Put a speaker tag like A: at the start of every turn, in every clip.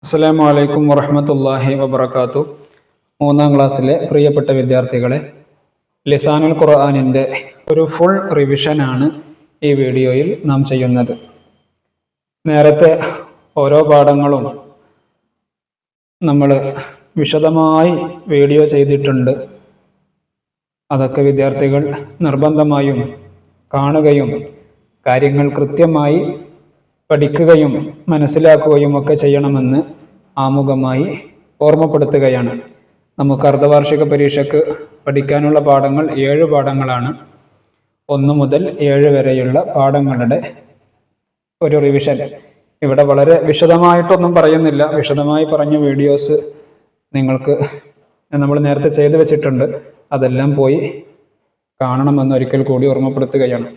A: അസ്സലാമു അലൈക്കും വറഹ്മത്തുള്ളാഹി വബറകാതുഹു. മൂന്നാം ക്ലാസ്സിലെ പ്രിയപ്പെട്ട വിദ്യാർത്ഥികളെ, ലിസാനുൽ ഖുർആനിൻ്റെ ഒരു ഫുൾ റിവിഷനാണ് ഈ വീഡിയോയിൽ നാം ചെയ്യുന്നത്. നേരത്തെ ഓരോ പാഠങ്ങളും നമ്മൾ വിശദമായി വീഡിയോ ചെയ്തിട്ടുണ്ട്. അതൊക്കെ വിദ്യാർത്ഥികൾ നിർബന്ധമായും കാണുകയും കാര്യങ്ങൾ കൃത്യമായി പഠിക്കുകയും മനസ്സിലാക്കുകയും ഒക്കെ ചെയ്യണമെന്ന് ആമുഖമായി ഓർമ്മപ്പെടുത്തുകയാണ്. നമുക്ക് അർദ്ധവാർഷിക പരീക്ഷയ്ക്ക് പഠിക്കാനുള്ള പാഠങ്ങൾ 7 പാഠങ്ങളാണ്. 1 മുതൽ 7 വരെയുള്ള പാഠങ്ങളുടെ ഒരു റിവിഷൻ. ഇവിടെ വളരെ വിശദമായിട്ടൊന്നും പറയുന്നില്ല. വിശദമായി പറഞ്ഞ വീഡിയോസ് നിങ്ങൾക്ക് നമ്മൾ നേരത്തെ ചെയ്തു വെച്ചിട്ടുണ്ട്. അതെല്ലാം പോയി കാണണമെന്ന് ഒരിക്കൽ കൂടി ഓർമ്മപ്പെടുത്തുകയാണ്.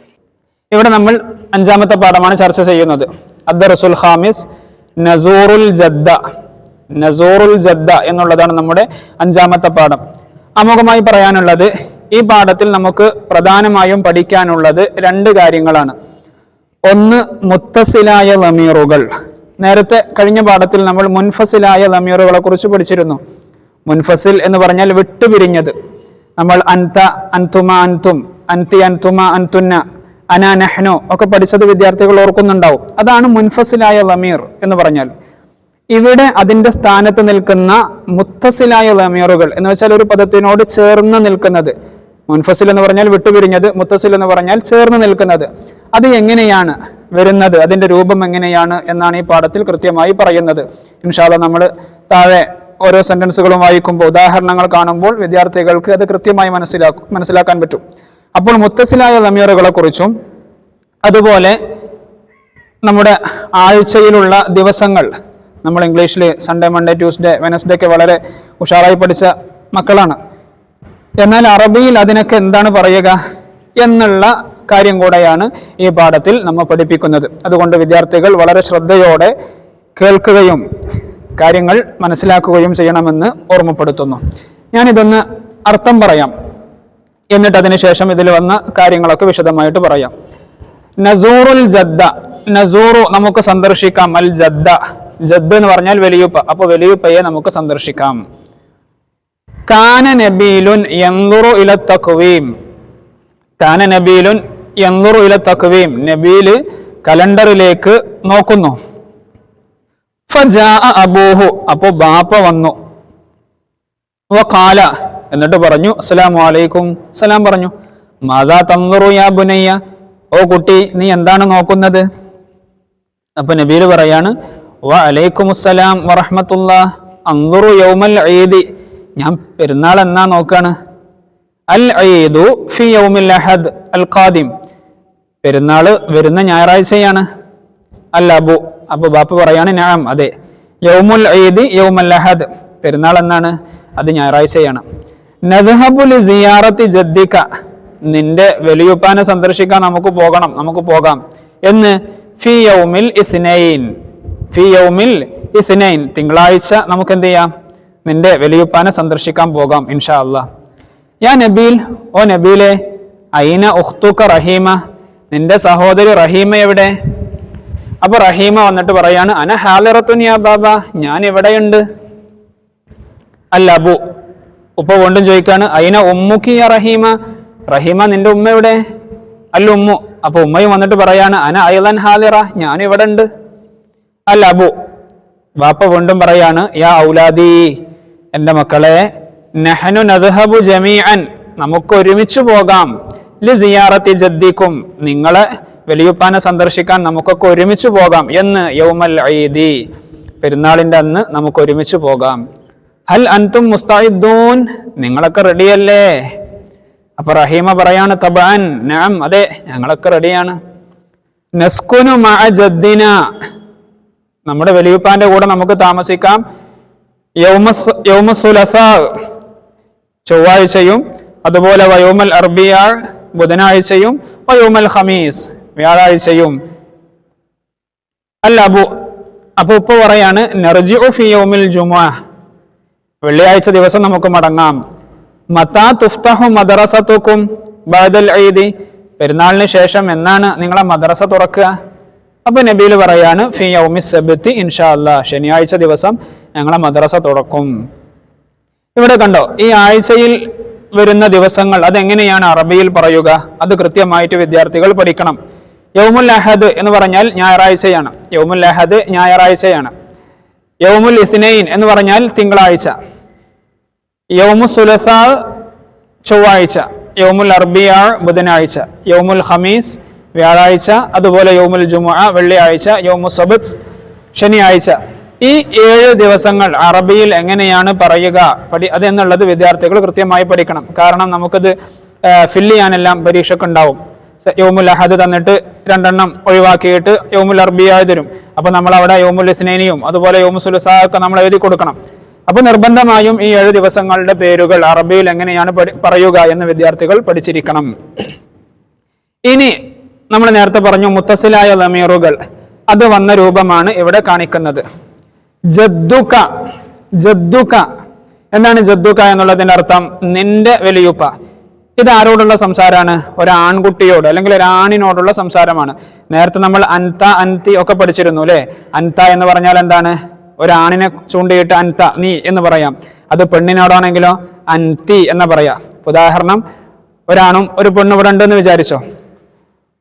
A: ഇവിടെ നമ്മൾ 5-ാമത്തെ പാഠമാണ് ചർച്ച ചെയ്യുന്നത്. അദ്ദർസുൽ ഖാമിസ്, നസൂറുൽ ജദ്ദ. നസൂറുൽ ജദ്ദ എന്നുള്ളതാണ് നമ്മുടെ 5-ാമത്തെ പാഠം. ആമുഖമായി പറയാനുള്ളത്, ഈ പാഠത്തിൽ നമുക്ക് പ്രധാനമായും പഠിക്കാനുള്ളത് 2 കാര്യങ്ങളാണ്. ഒന്ന്, മുത്തസിലായ ലമീറുകൾ. നേരത്തെ കഴിഞ്ഞ പാഠത്തിൽ നമ്മൾ മുൻഫസിലായ ലമീറുകളെ കുറിച്ച് പഠിച്ചിരുന്നു. മുൻഫസിൽ എന്ന് പറഞ്ഞാൽ വിട്ടുപിരിഞ്ഞത്. നമ്മൾ അൻത, അൻതുമ, അൻതും, അൻതി, അൻതുമ, അൻതുന്ന, അന, നഹ്നു ഒക്കെ പഠിച്ചത് വിദ്യാർത്ഥികൾ ഓർക്കുന്നുണ്ടാവും. അതാണ് മുൻഫസിലായ ലമീർ എന്ന് പറഞ്ഞാൽ. ഇവിടെ അതിന്റെ സ്ഥാനത്ത് നിൽക്കുന്ന മുത്തസിലായ ലമീറുകൾ എന്ന് വെച്ചാൽ ഒരു പദത്തിനോട് ചേർന്ന് നിൽക്കുന്നത്. മുൻഫസിൽ എന്ന് പറഞ്ഞാൽ വിട്ടുപിരിഞ്ഞത്, മുത്തസിൽ എന്ന് പറഞ്ഞാൽ ചേർന്ന് നിൽക്കുന്നത്. അത് എങ്ങനെയാണ് വരുന്നത്, അതിന്റെ രൂപം എങ്ങനെയാണ് എന്നാണ് ഈ പാഠത്തിൽ കൃത്യമായി പറയുന്നത്. ഇൻഷാ അല്ലാഹ് നമ്മൾ താഴെ ഓരോ സെന്റൻസുകളും വായിക്കുമ്പോൾ, ഉദാഹരണങ്ങൾ കാണുമ്പോൾ വിദ്യാർത്ഥികൾക്ക് അത് കൃത്യമായി മനസ്സിലാക്കാൻ പറ്റും. അപ്പോൾ മുത്തസിലായ ലമീറുകളെ കുറിച്ചും അതുപോലെ നമ്മുടെ ആഴ്ചയിലുള്ള ദിവസങ്ങൾ, നമ്മൾ ഇംഗ്ലീഷിൽ സൺഡേ, മൺഡേ, ട്യൂസ്ഡേ, വെനസ്ഡേ ഒക്കെ വളരെ ഉഷാറായി പഠിച്ച മക്കളാണ്. എന്നാൽ അറബിയിൽ അതിനൊക്കെ എന്താണ് പറയുക എന്നുള്ള കാര്യം കൂടെയാണ് ഈ പാഠത്തിൽ നമ്മൾ പഠിപ്പിക്കുന്നത്. അതുകൊണ്ട് വിദ്യാർത്ഥികൾ വളരെ ശ്രദ്ധയോടെ കേൾക്കുകയും കാര്യങ്ങൾ മനസ്സിലാക്കുകയും ചെയ്യണമെന്ന് ഓർമ്മപ്പെടുത്തുന്നു. ഞാനിതൊന്ന് അർത്ഥം പറയാം, എന്നിട്ട് അതിനുശേഷം ഇതിൽ വന്ന കാര്യങ്ങളൊക്കെ വിശദമായിട്ട് പറയാം. നസൂറുൽ ജദ്ദ. നസൂറു നമുക്ക് സന്ദർശിക്കാം. അൽ ജദ്ദ, ജദ്ദ് എന്ന് പറഞ്ഞാൽ വലിയുപ്പ. അപ്പോൾ വലിയുപ്പയെ നമുക്ക് സന്ദർശിക്കാം. കാന നബീലുൻ യൻദുറു ഇല തഖ്വീം. കാന നബീലുൻ യൻദുറു ഇല തഖ്വീം. നബീല് കലണ്ടറിലേക്ക് നോക്കുന്നു. ഫജാഅ അബൂഹു. അപ്പോൾ ബാപ്പ വന്നു. വഖാല, എന്നിട്ട് പറഞ്ഞു, അസ്സലാമു അലൈക്കും. സലാം പറഞ്ഞു. മാദാ തൻദുറു യാ ബുനയ്യ. ഓ കുട്ടി, നീ എന്താണ് നോക്കുന്നത്? അപ്പൊ നബീൽ പറയാണ്, വ അലൈക്കുമുസ്സലാം വറഹ്മത്തുള്ളാഹ് അൻദുറു യൗമൽ ഈദ്. ഞാൻ പെരുന്നാൾ എന്നാ നോക്കാണ്. അൽ ഈദു ഫി യൗമിൽ അഹദ് അൽ ഖാദിം. പെരുന്നാള് വരുന്ന ഞായറാഴ്ചയാണ്. അൽ അബു. അപ്പൊ ബാപ്പ പറയാണ്, നഅം, അതെ. യൗമുൽ ഈദ് യൗമൽ അഹദ്. പെരുന്നാൾ എന്നാണ്? അത് ഞായറാഴ്ചയാണ്. നദ്ഹബു ലി സിയാറത്തി ജദ്ദിക. നിന്റെ വലിയുപ്പാനെ സന്ദർശിക്കാൻ നമുക്ക് പോകാം. എന്ന് ഫി യൗമിൽ ഇസ്നൈൻ. ഫി യൗമിൽ ഇസ്നൈൻ, തിങ്കളാഴ്ച നമുക്ക് എന്ത് ചെയ്യാം? നിന്റെ വലിയുപ്പാനെ സന്ദർശിക്കാൻ പോകാം ഇൻഷാ അല്ലാഹ്. യാ നബീൽ, ഓ നബീലെ, ഐന ഉഖ്തുക റഹീമ. നിന്റെ സഹോദരി റഹീമ എവിടെ? അപ്പൊ റഹീമ വന്നിട്ട് പറയാണ്, അന ഹാലിറത്തുൻ യാ ബാബ. ഞാൻ ഇവിടെയുണ്ട്. അൽ അബു. ഉപ്പ വീണ്ടും ചോദിക്കാണ്, ഐന ഉമ്മുക്കി യാ റഹീമ. റഹീമ, നിന്റെ ഉമ്മ എവിടെ? അൽ ഉമ്മു. അപ്പൊ ഉമ്മയും വന്നിട്ട് പറയാണ്, അന ഐലൻ ഹാലിറ. ഞാൻ ഇവിടെ ഉണ്ട്. അൽ അബു. ബാപ്പ വീണ്ടും പറയാണ്, യാ ഔലാദി, എന്റെ മക്കളെ, നഹ്നു നദ്ഹബു ജമീഅൻ. നമുക്ക് ഒരുമിച്ച് പോകാം. ലി സിയാറത്തി ജദ്ദിക്കും. നിങ്ങളെ വലിയുപ്പാനെ സന്ദർശിക്കാൻ നമുക്കൊക്കെ ഒരുമിച്ച് പോകാം. എന്ന് യൗമൽ ഈദി, പെരുന്നാളിന്റെ അന്ന് നമുക്ക് ഒരുമിച്ച് പോകാം. ഹൽ അൻതും മുസ്തഇദ്ദൂൻ. നിങ്ങളൊക്കെ റെഡിയല്ലേ? അപ്പൊ റഹീമ പറയാണ്, തബഅൻ, നഅം, അതെ, ഞങ്ങളൊക്കെ റെഡിയാണ്. നസ്കുനു മഅ ജദ്ദിന. നമ്മുടെ വലിയുപ്പാന്റെ കൂടെ നമുക്ക് താമസിക്കാം. യൗമുസ്സുലസാ, ചൊവ്വാഴ്ചയും, അതുപോലെ വയൗമൽ അർബിയ, ബുധനാഴ്ചയും, വയൗമൽ ഖമീസ്, വ്യാഴാഴ്ചയും. അൽ അബു. അപ്പൊ ഉപ്പ പറയാണ്, നർജിഉ ഫി യൗമിൽ ജുമുഅ. വെള്ളിയാഴ്ച ദിവസം നമുക്ക് മടങ്ങാം. മതാ തുഫ്തഹു മദ്റസതുകും ബഅദൽ ഈദ്. പെരുന്നാളിന് ശേഷം എന്നാണ് നിങ്ങളെ മദ്രസ തുറക്കുക? അപ്പൊ നബിയിൽ പറയാണ് ഫി യൗമി സബ്തി ഇൻഷാ അല്ലാഹ്, ശനിയാഴ്ച ദിവസം ഞങ്ങളെ മദ്രസ തുറക്കും. ഇവിടെ കണ്ടോ, ഈ ആഴ്ചയിൽ വരുന്ന ദിവസങ്ങൾ അതെങ്ങനെയാണ് അറബിയിൽ പറയുക, അത് കൃത്യമായിട്ട് വിദ്യാർത്ഥികൾ പഠിക്കണം. യൗമുൽ അഹദ് എന്ന് പറഞ്ഞാൽ ഞായറാഴ്ചയാണ്. യൗമുൽ അഹദ് ഞായറാഴ്ചയാണ്. യൗമുൽ ഇസ്നൈൻ എന്ന് പറഞ്ഞാൽ തിങ്കളാഴ്ച. യൗമു സുലസാ ചൊവ്വാഴ്ച. യൗമുൽ അർബിയ ബുധനാഴ്ച. യൗമുൽ ഖമീസ് വ്യാഴാഴ്ച. അതുപോലെ യൗമുൽ ജുമുഅ വെള്ളിയാഴ്ച. യൗമു സബ്ത് ശനിയാഴ്ച. ഈ 7 ദിവസങ്ങൾ അറബിയിൽ എങ്ങനെയാണ് പറയുക അതെന്നുള്ളത് വിദ്യാർത്ഥികൾ കൃത്യമായി പഠിക്കണം. കാരണം നമുക്കത് ഫില്ല് ചെയ്യാനെല്ലാം പരീക്ഷയ്ക്ക് ഉണ്ടാവും. യൗമുൽ അഹദ് തന്നിട്ട് 2 ഒഴിവാക്കിയിട്ട് യൗമുൽ അർബിയ തരും. അപ്പൊ നമ്മൾ അവിടെ യൗമുൽ ഇസ്നൈനിയും അതുപോലെ യൗമു സുലസാ ഒക്കെ നമ്മൾ എഴുതി കൊടുക്കണം. അപ്പൊ നിർബന്ധമായും ഈ 7 ദിവസങ്ങളുടെ പേരുകൾ അറബിയിൽ എങ്ങനെയാണ് പറയുക എന്ന് വിദ്യാർത്ഥികൾ പഠിച്ചിരിക്കണം. ഇനി നമ്മൾ നേരത്തെ പറഞ്ഞു മുത്തസിലായ ലമീറുകൾ, അത് വന്ന രൂപമാണ് ഇവിടെ കാണിക്കുന്നത്. ജദ്ദുക. ജദ്ദുക എന്താണ് ജദ്ദുക എന്നുള്ളതിന്റെ അർത്ഥം? നിന്റെ വലിയുപ്പ. ഇത് ആരോടുള്ള സംസാരമാണ്? ഒരു ആൺകുട്ടിയോട് അല്ലെങ്കിൽ ഒരു ആണിനോടുള്ള സംസാരമാണ്. നേരത്തെ നമ്മൾ അൻത അൻതി ഒക്കെ പഠിച്ചിരുന്നു അല്ലെ. അൻത എന്ന് പറഞ്ഞാൽ എന്താണ്? ഒരാണിനെ ചൂണ്ടിയിട്ട് അൻത നീ എന്ന് പറയാം. അത് പെണ്ണിനോടാണെങ്കിലോ അൻതി എന്ന് പറയാം. ഉദാഹരണം, ഒരാണും ഒരു പെണ്ണും ഇവിടെ ഉണ്ടെന്ന് വിചാരിച്ചോ,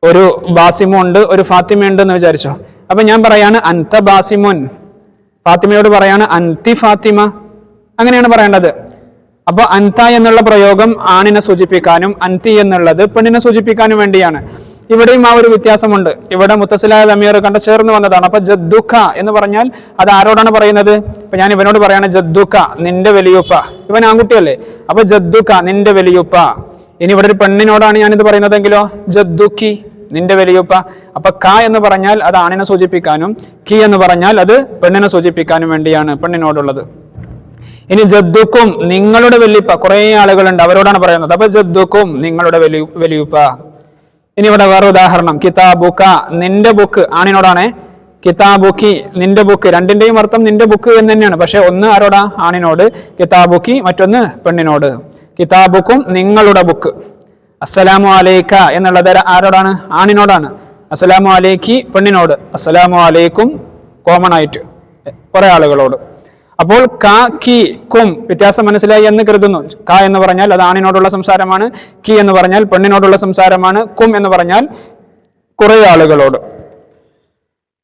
A: ഒരു ബാസിമു ഉണ്ട്, ഒരു ഫാത്തിമ ഉണ്ട് എന്ന് വിചാരിച്ചോ. അപ്പൊ ഞാൻ പറയാണ് അൻത ബാസിമുൻ, ഫാത്തിമയോട് പറയാണ് അൻതി ഫാത്തിമ, അങ്ങനെയാണ് പറയേണ്ടത്. അപ്പൊ അൻത എന്നുള്ള പ്രയോഗം ആണിനെ സൂചിപ്പിക്കാനും അൻതി എന്നുള്ളത് പെണ്ണിനെ സൂചിപ്പിക്കാനും വേണ്ടിയാണ്. ഇവിടെയും ആ ഒരു വ്യത്യാസമുണ്ട്. ഇവിടെ മുത്തസിലായ ലമീർ കണ്ട ചേർന്ന് വന്നതാണ്. അപ്പൊ ജദ്ദുക എന്ന് പറഞ്ഞാൽ അത് ആരോടാണ് പറയുന്നത്? ഇപ്പൊ ഞാൻ ഇവനോട് പറയാണ് ജദ്ദുക നിന്റെ വലിയുപ്പ. ഇവൻ ആൺകുട്ടിയല്ലേ, അപ്പൊ ജദ്ദുക നിന്റെ വലിയുപ്പ. ഇനി ഇവിടെ ഒരു പെണ്ണിനോടാണ് ഞാനിത് പറയുന്നതെങ്കിലോ ജദ്ദുക്കി നിന്റെ വലിയുപ്പ. അപ്പൊ ക എന്ന് പറഞ്ഞാൽ അത് ആണിനെ സൂചിപ്പിക്കാനും കി എന്ന് പറഞ്ഞാൽ അത് പെണ്ണിനെ സൂചിപ്പിക്കാനും വേണ്ടിയാണ് പെണ്ണിനോടുള്ളത്. ഇനി ജദ്ദുക്കും നിങ്ങളുടെ വലിയുപ്പ, കുറെ ആളുകളുണ്ട് അവരോടാണ് പറയുന്നത്. അപ്പൊ ജദ്ദുക്കും നിങ്ങളുടെ വലിയുപ്പ. ഇനി ഇവിടെ വേറെ ഉദാഹരണം, കിതാബുക നിന്റെ ബുക്ക്, ആണിനോടാണ്. കിതാബുക്കി നിന്റെ ബുക്ക്, രണ്ടിന്റെയും അർത്ഥം നിന്റെ ബുക്ക് എന്ന് തന്നെയാണ്. പക്ഷെ ഒന്ന് ആരോടാ? ആണിനോട്. കിതാബുക്കി മറ്റൊന്ന് പെണ്ണിനോട്. കിതാബുക്കും നിങ്ങളുടെ ബുക്ക്. അസ്സലാമു അലൈക എന്നുള്ളത് ആരോടാണ്? ആണിനോടാണ്. അസ്സലാമു അലൈക്കി പെണ്ണിനോട്. അസ്സലാമു അലൈക്കും കോമൺ ആയിട്ട് കുറെ ആളുകളോട്. അപ്പോൾ ക കി കും വ്യത്യാസം മനസ്സിലായി എന്ന് കരുതുന്നു. ക എന്ന് പറഞ്ഞാൽ അത് ആണിനോടുള്ള സംസാരമാണ്. കി എന്ന് പറഞ്ഞാൽ പെണ്ണിനോടുള്ള സംസാരമാണ്. കും എന്ന് പറഞ്ഞാൽ കുറെ ആളുകളോട്.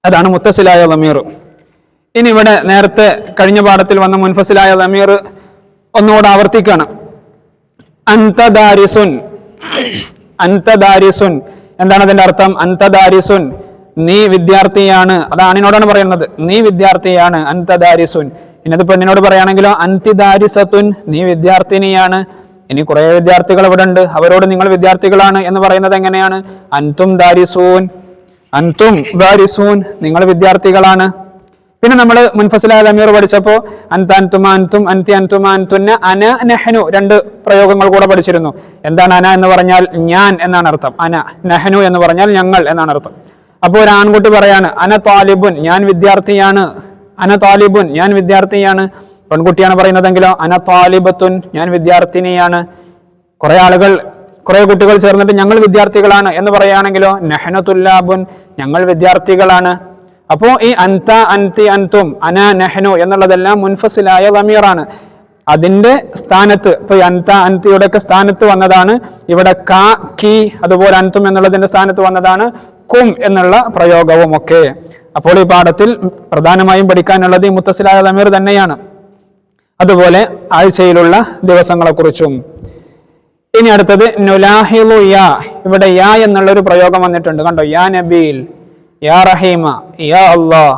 A: അതാണ് മുത്തസിലായ ലമീർ. ഇനി ഇവിടെ നേരത്തെ കഴിഞ്ഞ പാഠത്തിൽ വന്ന മുൻഫസിലായ ലമീർ ഒന്നുകൂടെ ആവർത്തിക്കുകയാണ്. അൻത ദാരിസുൻ. അൻത ദാരിസുൻ എന്താണ് അതിന്റെ അർത്ഥം? അൻത ദാരിസുൻ നീ വിദ്യാർത്ഥിയാണ്. അത് ആണിനോടാണ് പറയുന്നത്. നീ വിദ്യാർത്ഥിയാണ്. അൻത ദാരിസുൻ. ഇനി അത് പെണ്ണിനോട് പറയുകയാണെങ്കിലോ അൻതി ദാരിസത്തുൻ നീ വിദ്യാർത്ഥിനിയാണ്. ഇനി കുറെ വിദ്യാർത്ഥികൾ ഇവിടെ ഉണ്ട്, അവരോട് നിങ്ങൾ വിദ്യാർത്ഥികളാണ് എന്ന് പറയുന്നത് എങ്ങനെയാണ്? അൻതും ദാരിസൂൻ. അൻതും ദാരിസൂൻ നിങ്ങൾ വിദ്യാർത്ഥികളാണ്. പിന്നെ നമ്മൾ മുൻഫസിലായ ലമീർ പഠിച്ചപ്പോ അൻത അൻതുമ അൻതും അൻതി അൻതുമ അൻതുന്ന അന നഹ്നു 2 പ്രയോഗങ്ങൾ കൂടെ പഠിച്ചിരുന്നു. എന്താണ് അന എന്ന് പറഞ്ഞാൽ ഞാൻ എന്നാണ് അർത്ഥം. അന. നഹ്നു എന്ന് പറഞ്ഞാൽ ഞങ്ങൾ എന്നാണ് അർത്ഥം. അപ്പോൾ ഒരു ആൺകുട്ടി പറയാണ് അന താലിബുൻ ഞാൻ വിദ്യാർത്ഥിയാണ്. അന താലിബുൻ ഞാൻ വിദ്യാർത്ഥിയാണ്. പെൺകുട്ടിയാണ് പറയുന്നതെങ്കിലോ അന താലിബത്തുൻ ഞാൻ വിദ്യാർത്ഥിനിയാണ്. കുറെ കുട്ടികൾ ചേർന്നിട്ട് ഞങ്ങൾ വിദ്യാർത്ഥികളാണ് എന്ന് പറയുകയാണെങ്കിലോ നഹ്നു തുല്ലാബുൻ ഞങ്ങൾ വിദ്യാർത്ഥികളാണ്. അപ്പോ ഈ അൻത അൻതി അൻതും അന നഹ്നു എന്നുള്ളതെല്ലാം മുൻഫസിലായ ലമീറാണ്. അതിന്റെ സ്ഥാനത്ത് ഇപ്പൊ അൻത അൻതിയുടെ ഒക്കെ സ്ഥാനത്ത് വന്നതാണ് ഇവിടെ ക കി, അതുപോലെ അൻതും എന്നുള്ളതിന്റെ സ്ഥാനത്ത് വന്നതാണ് കും എന്നുള്ള പ്രയോഗവും ഒക്കെ. അപ്പോൾ ഈ പാഠത്തിൽ പ്രധാനമായും പഠിക്കാനുള്ളത് ഈ മുത്തസിലായ ലമീർ തന്നെയാണ്. അതുപോലെ ആഴ്ചയിലുള്ള ദിവസങ്ങളെ കുറിച്ചും. ഇനി അടുത്തത് നുലാഹിലു യാ. ഇവിടെ യാ എന്നുള്ളൊരു പ്രയോഗം വന്നിട്ടുണ്ട്. കണ്ടോ, യാ നബീൽ, യാ റഹീമ, യാ അല്ലാഹ്,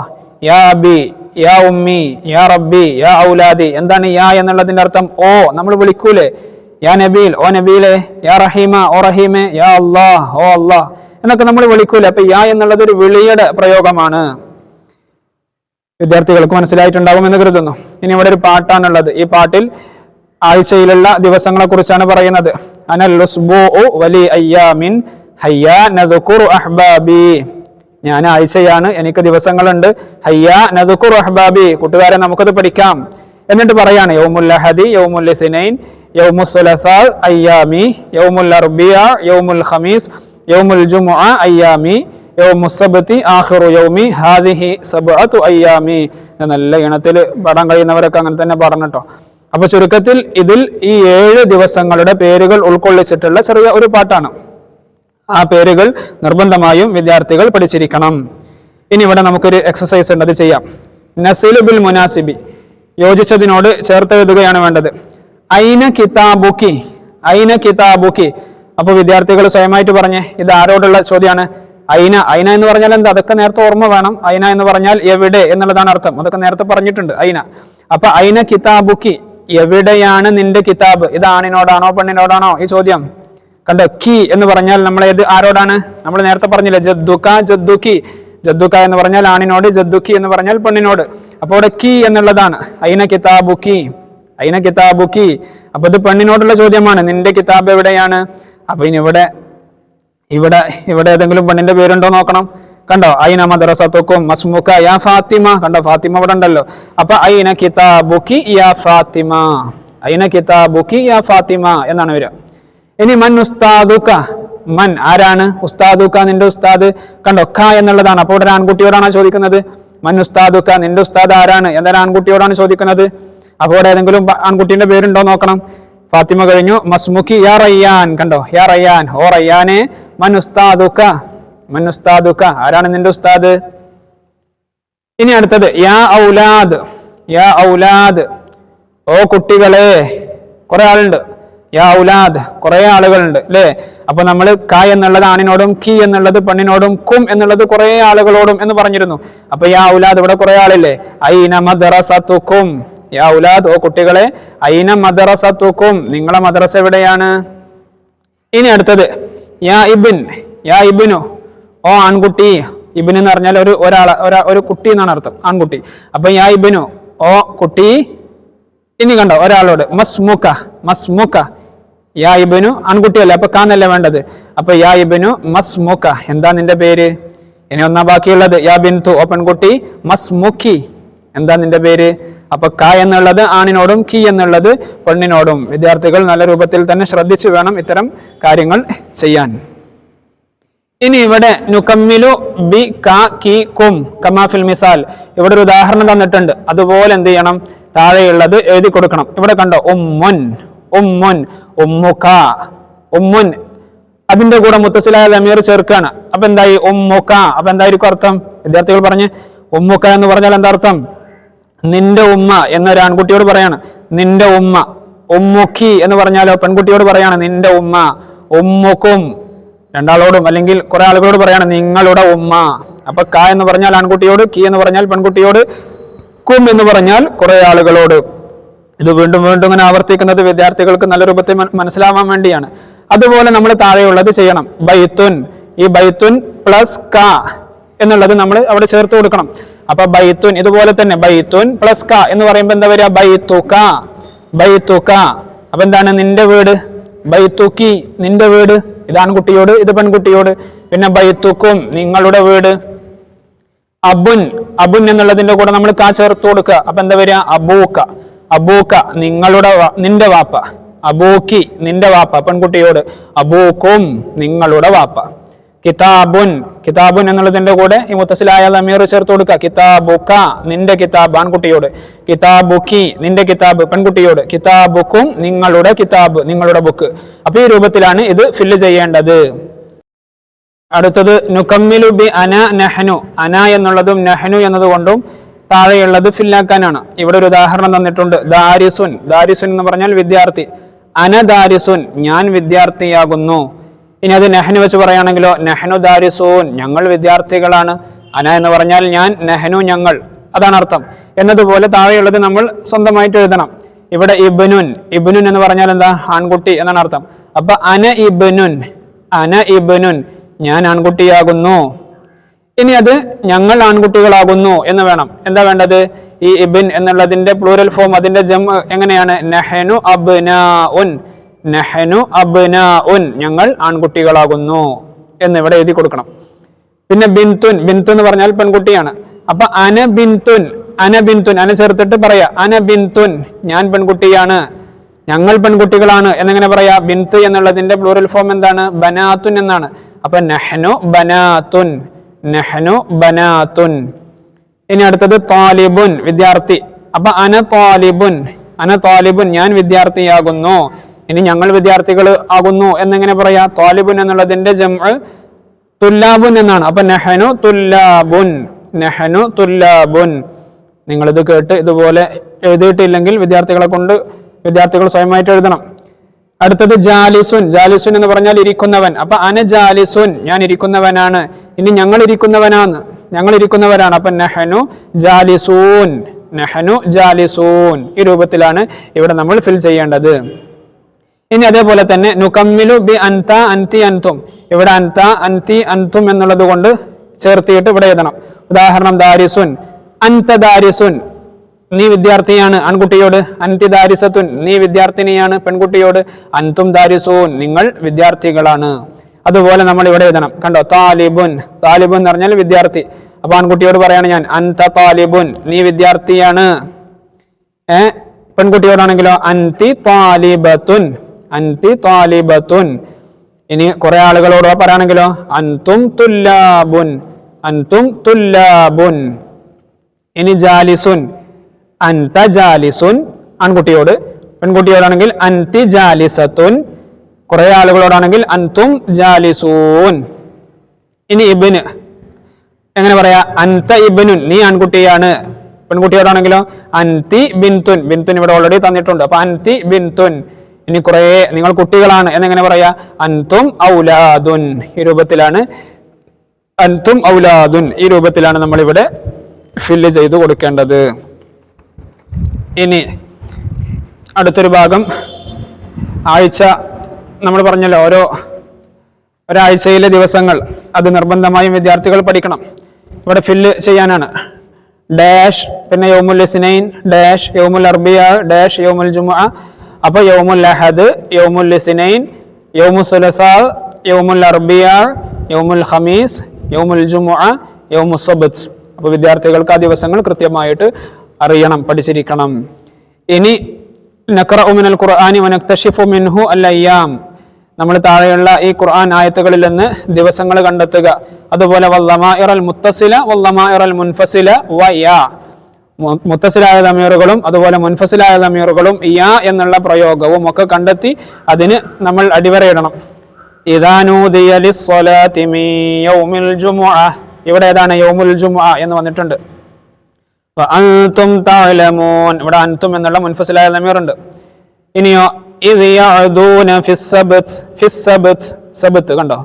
A: യാ അബി, യാ ഉമ്മി, യാ റബ്ബി, യാ ഔലാദി. എന്താണ് യാ എന്നുള്ളതിന്റെ അർത്ഥം? ഓ നമ്മൾ വിളിക്കൂലേ, യാ നബീൽ ഓ നബീലെ, യാ റഹീമ ഓ റഹീമെ, യാ അല്ലാഹ് ഓ അല്ലാഹ് എന്നൊക്കെ നമ്മൾ വിളിക്കൂലേ. അപ്പൊ യാ എന്നുള്ളത് ഒരു വിളിയുടെ പ്രയോഗമാണ്. വിദ്യാർത്ഥികൾക്ക് മനസ്സിലായിട്ടുണ്ടാവും എന്ന് കരുതുന്നു. ഇനി ഇവിടെ ഒരു പാട്ടാണുള്ളത്. ഈ പാട്ടിൽ ആഴ്ചയിലുള്ള ദിവസങ്ങളെ കുറിച്ചാണ് പറയുന്നത്. അനൽ ഉസ്ബൂഉ വലി അയ്യാമിൻ ഹയ്യാ നദ്കുറു അഹ്ബാബി. ഞാൻ ആഴ്ചയാണ്, എനിക്ക് ദിവസങ്ങളുണ്ട്. ഹയ്യാ നദ്കുറു അഹ്ബാബി കൂട്ടുകാരെ നമുക്കത് പഠിക്കാം. എന്നിട്ട് പറയാണ് യൗമുൽ അഹദി യൗമുൽ ഇസ്നൈൻ യൗമുൽ സുലസാ അയ്യാമി യൗമുൽ അർബിയ യൗമുൽ ഖമീസ് യൗമുൽ ജുമുഅ അയ്യാമി യൗമുസ്സബ്തി ആഖിറു യൗമി ഹാദിഹി സബ്അതു അയ്യാമി. നല്ല ഇണത്തിൽ പാടാൻ കഴിയുന്നവരൊക്കെ അങ്ങനെ തന്നെ പറഞ്ഞിട്ടോ. അപ്പൊ ചുരുക്കത്തിൽ ഇതിൽ ഈ 7 ദിവസങ്ങളുടെ പേരുകൾ ഉൾക്കൊള്ളിച്ചിട്ടുള്ള ചെറിയ ഒരു പാട്ടാണ്. ആ പേരുകൾ നിർബന്ധമായും വിദ്യാർത്ഥികൾ പഠിച്ചിരിക്കണം. ഇനി ഇവിടെ നമുക്കൊരു എക്സസൈസ് ഉണ്ട്, അത് ചെയ്യാം. നസിലു ബിൽ മുനാസിബി, യോജിച്ചതിനോട് ചേർത്ത് എഴുതുകയാണ് വേണ്ടത്. ഐന കിതാബുക്കി, ഐന കിതാബുക്കി. അപ്പൊ വിദ്യാർത്ഥികൾ സ്വയമായിട്ട് പറഞ്ഞേ, ഇത് ആരോടുള്ള ചോദ്യമാണ്? ഐന. ഐന എന്ന് പറഞ്ഞാൽ എന്താ? അതൊക്കെ നേരത്തെ ഓർമ്മ വേണം. ഐന എന്ന് പറഞ്ഞാൽ എവിടെ എന്നുള്ളതാണ് അർത്ഥം. അതൊക്കെ നേരത്തെ പറഞ്ഞിട്ടുണ്ട്. ഐന. അപ്പൊ ഐന കിതാബുക്കി, എവിടെയാണ് നിന്റെ കിതാബ്? ഇത് ആണിനോടാണോ പെണ്ണിനോടാണോ ഈ ചോദ്യം? കണ്ടോ, കി എന്ന് പറഞ്ഞാൽ നമ്മൾ ഏത് ആരോടാണ്? നമ്മൾ നേരത്തെ പറഞ്ഞില്ലേ, ജദ്ദുക ജദ്ദുക്കി. ജദ്ദുക എന്ന് പറഞ്ഞാൽ ആണിനോട്, ജദ്ദുക്കി എന്ന് പറഞ്ഞാൽ പെണ്ണിനോട്. അപ്പൊ ഇവിടെ കി എന്നുള്ളതാണ്. ഐന കിതാബുക്കി, ഐന കിതാബുക്കി. അപ്പൊ ഇത് പെണ്ണിനോടുള്ള ചോദ്യമാണ്, നിന്റെ കിതാബ് എവിടെയാണ്? അപ്പൊ ഇനി ഇവിടെ ഇവിടെ ഇവിടെ ഏതെങ്കിലും പെണ്ണിന്റെ പേരുണ്ടോ നോക്കണം. കണ്ടോ, ഐന മദ്റസതുക്കും മസ്മുക യാ ഫാത്തിമ. കണ്ടോ, ഫാത്തിമ ഇവിടെ ഉണ്ടല്ലോ. അപ്പൊ ഐന കിതാബുക്കി യാ ഫാത്തിമ, ഐന കിതാബുക്കി യാ ഫാത്തിമ എന്നാണ് വരിക. ഇനി മൻ ഉസ്താദുക, മൻ ആരാണ്? ഉസ്താദുക നിന്റെ ഉസ്താദ്. കണ്ടോ, ക എന്നുള്ളതാണ്. അപ്പോൾ ഇവിടെ ആൺകുട്ടിയോടാണ് ചോദിക്കുന്നത്. മൻ ഉസ്താദുക, നിന്റെ ഉസ്താദ് ആരാണ്? എന്തായാലും ആൺകുട്ടിയോടാണ് ചോദിക്കുന്നത്. അപ്പോൾ ഇവിടെ ഏതെങ്കിലും ആൺകുട്ടിയുടെ പേരുണ്ടോ നോക്കണം. ഫാത്തിമ കഴിഞ്ഞു. മസ്മുക്കി യാ റയ്യാൻ. കണ്ടോ, യാ റയ്യാൻ, ഓ റയ്യാനെ. മൻ ഉസ്താദുക, മൻ ഉസ്താദുക, ആരാണ് നിന്റെ ഉസ്താദ്? ഇനി അടുത്തത് യാ ഔലാദ്, യാ ഔലാദ്, ഓ കുട്ടികളെ. കുറെ ആളുണ്ട്. യാ ഔലാദ്, കുറെ ആളുകളുണ്ട് അല്ലേ? അപ്പൊ നമ്മൾ ക എന്നുള്ളത് ആണിനോടും, കി എന്നുള്ളത് പെണ്ണിനോടും, കും എന്നുള്ളത് കുറെ ആളുകളോടും എന്ന് പറഞ്ഞിരുന്നു. അപ്പൊ യാ ഔലാദ്, ഇവിടെ കുറെ ആളില്ലേ? ഐന മദ്റസതുക്കും, യാ ഔലാദ്, ഓ കുട്ടികളെ. ഐന മദ്റസതുക്കും, നിങ്ങളെ മദ്രസ എവിടെയാണ്? ഇനി അടുത്തത് യാ ഇബിൻ, യാ ഇബിനു, ഓ ആൺകുട്ടി. ഇബിൻ എന്ന് പറഞ്ഞാൽ ഒരു കുട്ടി എന്നാണ് അർത്ഥം, ആൺകുട്ടി. അപ്പൊ യാ ഇബിനു, ഓ കുട്ടി. ഇനി കണ്ടോ, ഒരാളോട് മസ്മുക, മസ്മുക. യാ ഇബിനു ആൺകുട്ടിയല്ലേ, അപ്പൊ കാന്നല്ലേ വേണ്ടത്. അപ്പൊ യാ ഇബിനു മസ്മുക, എന്താ നിന്റെ പേര്? ഇനി ഒന്നാ ബാക്കിയുള്ളത് യാ ബിന്തു, ഓ പെൺകുട്ടി. മസ്മുക്കി, എന്താ നിന്റെ പേര്? അപ്പൊ ക എന്നുള്ളത് ആണിനോടും, കി എന്നുള്ളത് പെണ്ണിനോടും. വിദ്യാർത്ഥികൾ നല്ല രൂപത്തിൽ തന്നെ ശ്രദ്ധിച്ചു വേണം ഇത്തരം കാര്യങ്ങൾ ചെയ്യാൻ. ഇനി ഇവിടെ നുകമ്മിലു ബി ക കി കും കമാ ഫിൽ മിസാൽ, ഇവിടെ ഒരു ഉദാഹരണം തന്നിട്ടുണ്ട്. അതുപോലെ എന്ത് ചെയ്യണം? താഴെയുള്ളത് എഴുതി കൊടുക്കണം. ഇവിടെ കണ്ടോ, ഉമ്മുൻ, ഉമ്മുൻ, ഉമ്മുക, ഉമ്മുൻ. അതിന്റെ കൂടെ മുത്തസിലായ ലമീർ ചേർക്കാണ്. അപ്പൊ എന്തായി? ഉമ്മുക. അപ്പൊ എന്തായിരിക്കും അർത്ഥം? വിദ്യാർത്ഥികൾ പറഞ്ഞ്, ഉമ്മുക എന്ന് പറഞ്ഞാൽ എന്താ അർത്ഥം? നിന്റെ ഉമ്മ എന്നൊരു ആൺകുട്ടിയോട് പറയാണ്, നിന്റെ ഉമ്മ. ഉമ്മുക്കി എന്ന് പറഞ്ഞാലോ പെൺകുട്ടിയോട് പറയാണ്, നിന്റെ ഉമ്മ. ഉമ്മുക്കും, രണ്ടാളോടും അല്ലെങ്കിൽ കുറെ ആളുകളോട് പറയാണ്, നിങ്ങളുടെ ഉമ്മ. അപ്പൊ ക എന്ന് പറഞ്ഞാൽ ആൺകുട്ടിയോട്, കി എന്ന് പറഞ്ഞാൽ പെൺകുട്ടിയോട്, കും എന്ന് പറഞ്ഞാൽ കുറെ ആളുകളോട്. ഇത് വീണ്ടും വീണ്ടും ഇങ്ങനെ ആവർത്തിക്കുന്നത് വിദ്യാർത്ഥികൾക്ക് നല്ല രൂപത്തിൽ മനസ്സിലാവാൻ വേണ്ടിയാണ്. അതുപോലെ നമ്മൾ താഴെയുള്ളത് ചെയ്യണം. ബൈത്തുൻ, ഈ ബൈത്തുൻ പ്ലസ് ക എന്നുള്ളത് നമ്മൾ അവിടെ ചേർത്ത് കൊടുക്കണം. അപ്പൊ ബൈത്തുൻ ഇതുപോലെ തന്നെ ബൈത്തുൻ പ്ലസ് ക എന്ന് പറയുമ്പോൾ എന്താ വരിക? ബൈത്തുക, ബൈത്തുക. അപ്പൊ എന്താണ്? നിന്റെ വീട്. ബൈത്തുക്കി, നിന്റെ വീട്. ഇത് ആൺകുട്ടിയോട്, ഇത് പെൺകുട്ടിയോട്. പിന്നെ ബൈത്തുക്കും, നിങ്ങളുടെ വീട്. അബുൻ, അബുൻ എന്നുള്ളതിന്റെ കൂടെ നമ്മൾ ക ചേർത്ത് കൊടുക്കുക. അപ്പൊ എന്താ വരിക? അബൂക്ക, അബൂക്ക, നിങ്ങളുടെ, നിന്റെ വാപ്പ. അബൂക്കി, നിന്റെ വാപ്പ പെൺകുട്ടിയോട്. അബൂക്കും, നിങ്ങളുടെ വാപ്പ. കിതാബുൻ, കിതാബുൻ എന്നുള്ളതിന്റെ കൂടെ ഈ മുത്തസിലായ ലമീർ ചേർത്ത് കൊടുക്കുക. കിതാബുക, നിന്റെ കിതാബ് ആൺകുട്ടിയോട്. കിതാബുക്കി, നിന്റെ കിതാബ് പെൺകുട്ടിയോട്. കിതാബുക്കും, നിങ്ങളുടെ കിതാബ്, നിങ്ങളുടെ ബുക്ക്. അപ്പൊ ഈ രൂപത്തിലാണ് ഇത് ഫില്ല് ചെയ്യേണ്ടത്. അടുത്തത് നുകമ്മിലു ബി അന നഹ്നു, അന എന്നുള്ളതും നഹ്നു എന്നതുകൊണ്ടും താഴെയുള്ളത് ഫില്ലാക്കാനാണ്. ഇവിടെ ഒരു ഉദാഹരണം തന്നിട്ടുണ്ട്. ദാരിസുൻ, ദാരിസുൻ എന്ന് പറഞ്ഞാൽ വിദ്യാർത്ഥി. അന ദാരിസുൻ, ഞാൻ വിദ്യാർത്ഥിയാകുന്നു. ഇനി അത് നഹ്നു വെച്ച് പറയുകയാണെങ്കിലോ, നഹ്നു ദാരിസൂൻ, ഞങ്ങൾ വിദ്യാർത്ഥികളാണ്. അന എന്ന് പറഞ്ഞാൽ ഞാൻ, നഹ്നു ഞങ്ങൾ, അതാണ് അർത്ഥം. എന്നതുപോലെ താഴെയുള്ളത് നമ്മൾ സ്വന്തമായിട്ട് എഴുതണം. ഇവിടെ ഇബ്നുൻ, ഇബ്നുൻ എന്ന് പറഞ്ഞാൽ എന്താ? ആൺകുട്ടി എന്നാണ് അർത്ഥം. അപ്പൊ അന ഇബ്നുൻ, അന ഇബ്നുൻ, ഞാൻ ആൺകുട്ടിയാകുന്നു. ഇനി അത് ഞങ്ങൾ ആൺകുട്ടികളാകുന്നു എന്ന് വേണം. എന്താ വേണ്ടത്? ഈ ഇബിൻ എന്നുള്ളതിന്റെ പ്ലൂറൽ ഫോം, അതിന്റെ ജം എങ്ങനെയാണ്? നഹ്നു അബ്നാഉൻ, നഹ്നു അബ്നാഉൻ, ഞങ്ങൾ ആൺകുട്ടികളാകുന്നു എന്ന് ഇവിടെ എഴുതി കൊടുക്കണം. പിന്നെ ബിന്തുൻ, ബിന്തു എന്ന് പറഞ്ഞാൽ പെൺകുട്ടിയാണ്. അപ്പൊ അന ബിന്തുൻ, അന ബിന്തുൻ, അന ചേർത്തിട്ട് പറയാ അന ബിന്തുൻ, ഞാൻ പെൺകുട്ടിയാണ്, ഞങ്ങൾ പെൺകുട്ടികളാണ് എന്നെങ്ങനെ പറയാ? ബിന്ത് എന്നുള്ളതിന്റെ പ്ലൂറൽ ഫോം എന്താണ്? ബനാത്തുൻ എന്നാണ്. അപ്പൊ നഹ്നു ബനാത്തുൻ,
B: നഹ്നു ബനാത്തുൻ. ഇനി അടുത്തത് താലിബുൻ, വിദ്യാർത്ഥി. അപ്പൊ അന താലിബുൻ, ഞാൻ വിദ്യാർത്ഥിയാകുന്നു. ഇനി ഞങ്ങൾ വിദ്യാർത്ഥികൾ ആകുന്നു എന്നെങ്ങനെ പറയാ? താലിബുൻ എന്നുള്ളതിന്റെ ജംഅ് തുല്ലാബുൻ എന്നാണ്. അപ്പൊ നഹ്നു തുല്ലാബുൻ. നിങ്ങളിത് കേട്ട് ഇതുപോലെ എഴുതിയിട്ടില്ലെങ്കിൽ വിദ്യാർത്ഥികൾ സ്വയമായിട്ട് എഴുതണം. അടുത്തത് ജാലിസുൻ എന്ന് പറഞ്ഞാൽ ഇരിക്കുന്നവൻ. അപ്പൊ അന ജാലിസുൻ, ഞാൻ ഇരിക്കുന്നവനാണ്. ഇനി ഞങ്ങൾ ഇരിക്കുന്നവരാണ്. അപ്പൊ നഹ്നു ജാലിസൂൻ. ഈ രൂപത്തിലാണ് ഇവിടെ നമ്മൾ ഫിൽ ചെയ്യേണ്ടത്. ഇനി അതേപോലെ തന്നെ നുകമ്മിലു ബി അൻത അൻതി അൻതും. ഇവിടെ അൻത അൻതി അൻതും എന്നുള്ളത് കൊണ്ട് ചേർത്തിയിട്ട് ഇവിടെ എഴുതണം. ഉദാഹരണം ദാരിസുൻ, അൻത ദാരിസുൻ, നീ വിദ്യാർത്ഥിയാണ് ആൺകുട്ടിയോട്. അൻതി ദാരിസത്തുൻ, നീ വിദ്യാർത്ഥിനിയാണ് പെൺകുട്ടിയോട്. അൻതും ദാരിസൂൻ, നിങ്ങൾ വിദ്യാർത്ഥികളാണ്. അതുപോലെ നമ്മൾ ഇവിടെ എഴുതണം. കണ്ടോ, താലിബുൻ എന്ന് പറഞ്ഞാൽ വിദ്യാർത്ഥി. അപ്പൊ ആൺകുട്ടിയോട് പറയാണ് ഞാൻ അൻത താലിബുൻ, നീ വിദ്യാർത്ഥിയാണ്. പെൺകുട്ടിയോടാണെങ്കിലോ അൻതി താലിബത്തുൻ. ഇനി കുറെ ആളുകളോട് പറയുകയാണെങ്കിലോ അൻതും തുല്ലാബുൻ. ഇനി ജാലിസുൻ, അൻത ജാലിസുൻ, ആൺകുട്ടിയോട്. പെൺകുട്ടിയോടാണെങ്കിൽ അൻതി ജാലിസത്തുൻ. കുറെ ആളുകളോടാണെങ്കിൽ അൻതും ജാലിസൂൻ. ഇനി ഇബ്ന്, എങ്ങനെ പറയാ? അൻത ഇബ്നുൻ, നീ ആൺകുട്ടിയാണ്. പെൺകുട്ടിയോടാണെങ്കിലോ അൻതി ബിൻതുൻ. ഇവിടെ ഓൾറെഡി തന്നിട്ടുണ്ട്. അപ്പൊ അൻതി ബിൻതുൻ. ഇനി കുറെ നിങ്ങൾ കുട്ടികളാണ് എന്നെങ്ങനെ പറയാ? അൻതും ഔലാദുൻ. ഈ രൂപത്തിലാണ് നമ്മൾ ഇവിടെ ഫില്ല് ചെയ്ത് കൊടുക്കേണ്ടത്. ഇനി അടുത്തൊരു ഭാഗം, ആഴ്ച. നമ്മൾ പറഞ്ഞല്ലോ ഒരാഴ്ചയിലെ ദിവസങ്ങൾ അത് നിർബന്ധമായും വിദ്യാർത്ഥികൾ പഠിക്കണം. ഇവിടെ ഫില്ല് ചെയ്യാനാണ്. ഡാഷ്, പിന്നെ യൗമുൽ ഇസ്നൈൻ, ഡാഷ് യൗമുൽ അർബിയ, ഡാഷ് യൗമുൽ ജുമുഅ. അപ്പൊ യൗമുൽ അഹദ്, യൗമുൽ ഇസ്നൈൻ, യൗമുൽ സുലസാ, യൗമുൽ അർബിയ, യൗമുൽ ഖമീസ്, യൗമുൽ ജുമുഅ, യൗമുൽ സബ്ത്. അപ്പൊ വിദ്യാർത്ഥികൾക്ക് ആ ദിവസങ്ങൾ കൃത്യമായിട്ട് അറിയണം, പഠിച്ചിരിക്കണം. ഇനി നഖറഉ മിനൽ ഖുർആനി വനക്തശിഫു മിൻഹു അൽ അയ്യാം. നമ്മൾ താഴെയുള്ള ഈ ഖുർആൻ ആയത്തുകളിൽ നിന്ന് ദിവസങ്ങൾ കണ്ടെത്തുക. അതുപോലെ വല്ലമാഇറൽ മുത്തസില വല്ലമാഇറൽ മുൻഫസില വയാ, മുത്തസിലായ ദമീറുകളും അതുപോലെ മുൻഫസിലായ ദമീറുകളും യാ എന്നുള്ള പ്രയോഗവും ഒക്കെ കണ്ടെത്തി അതിന് നമ്മൾ അടിവരയിടണം. ഇദാ നൂദിയ ലിസ്സലാത്തി മിൻ യൗമിൽ ജുമുഅ. ഇവിടെ ഏതാണ്? യൗമുൽ ജുമുഅ എന്ന് വന്നിട്ടുണ്ട്. വഅൻതും തഅലമൂൻ, ഇവിടെ അൻതും എന്നുള്ള മുൻഫസിലായ ദമീർ ഉണ്ട്. ഇനിയോ ഇദ് യഅദൂന ഫിസ്സബ്ത്, കണ്ടോ?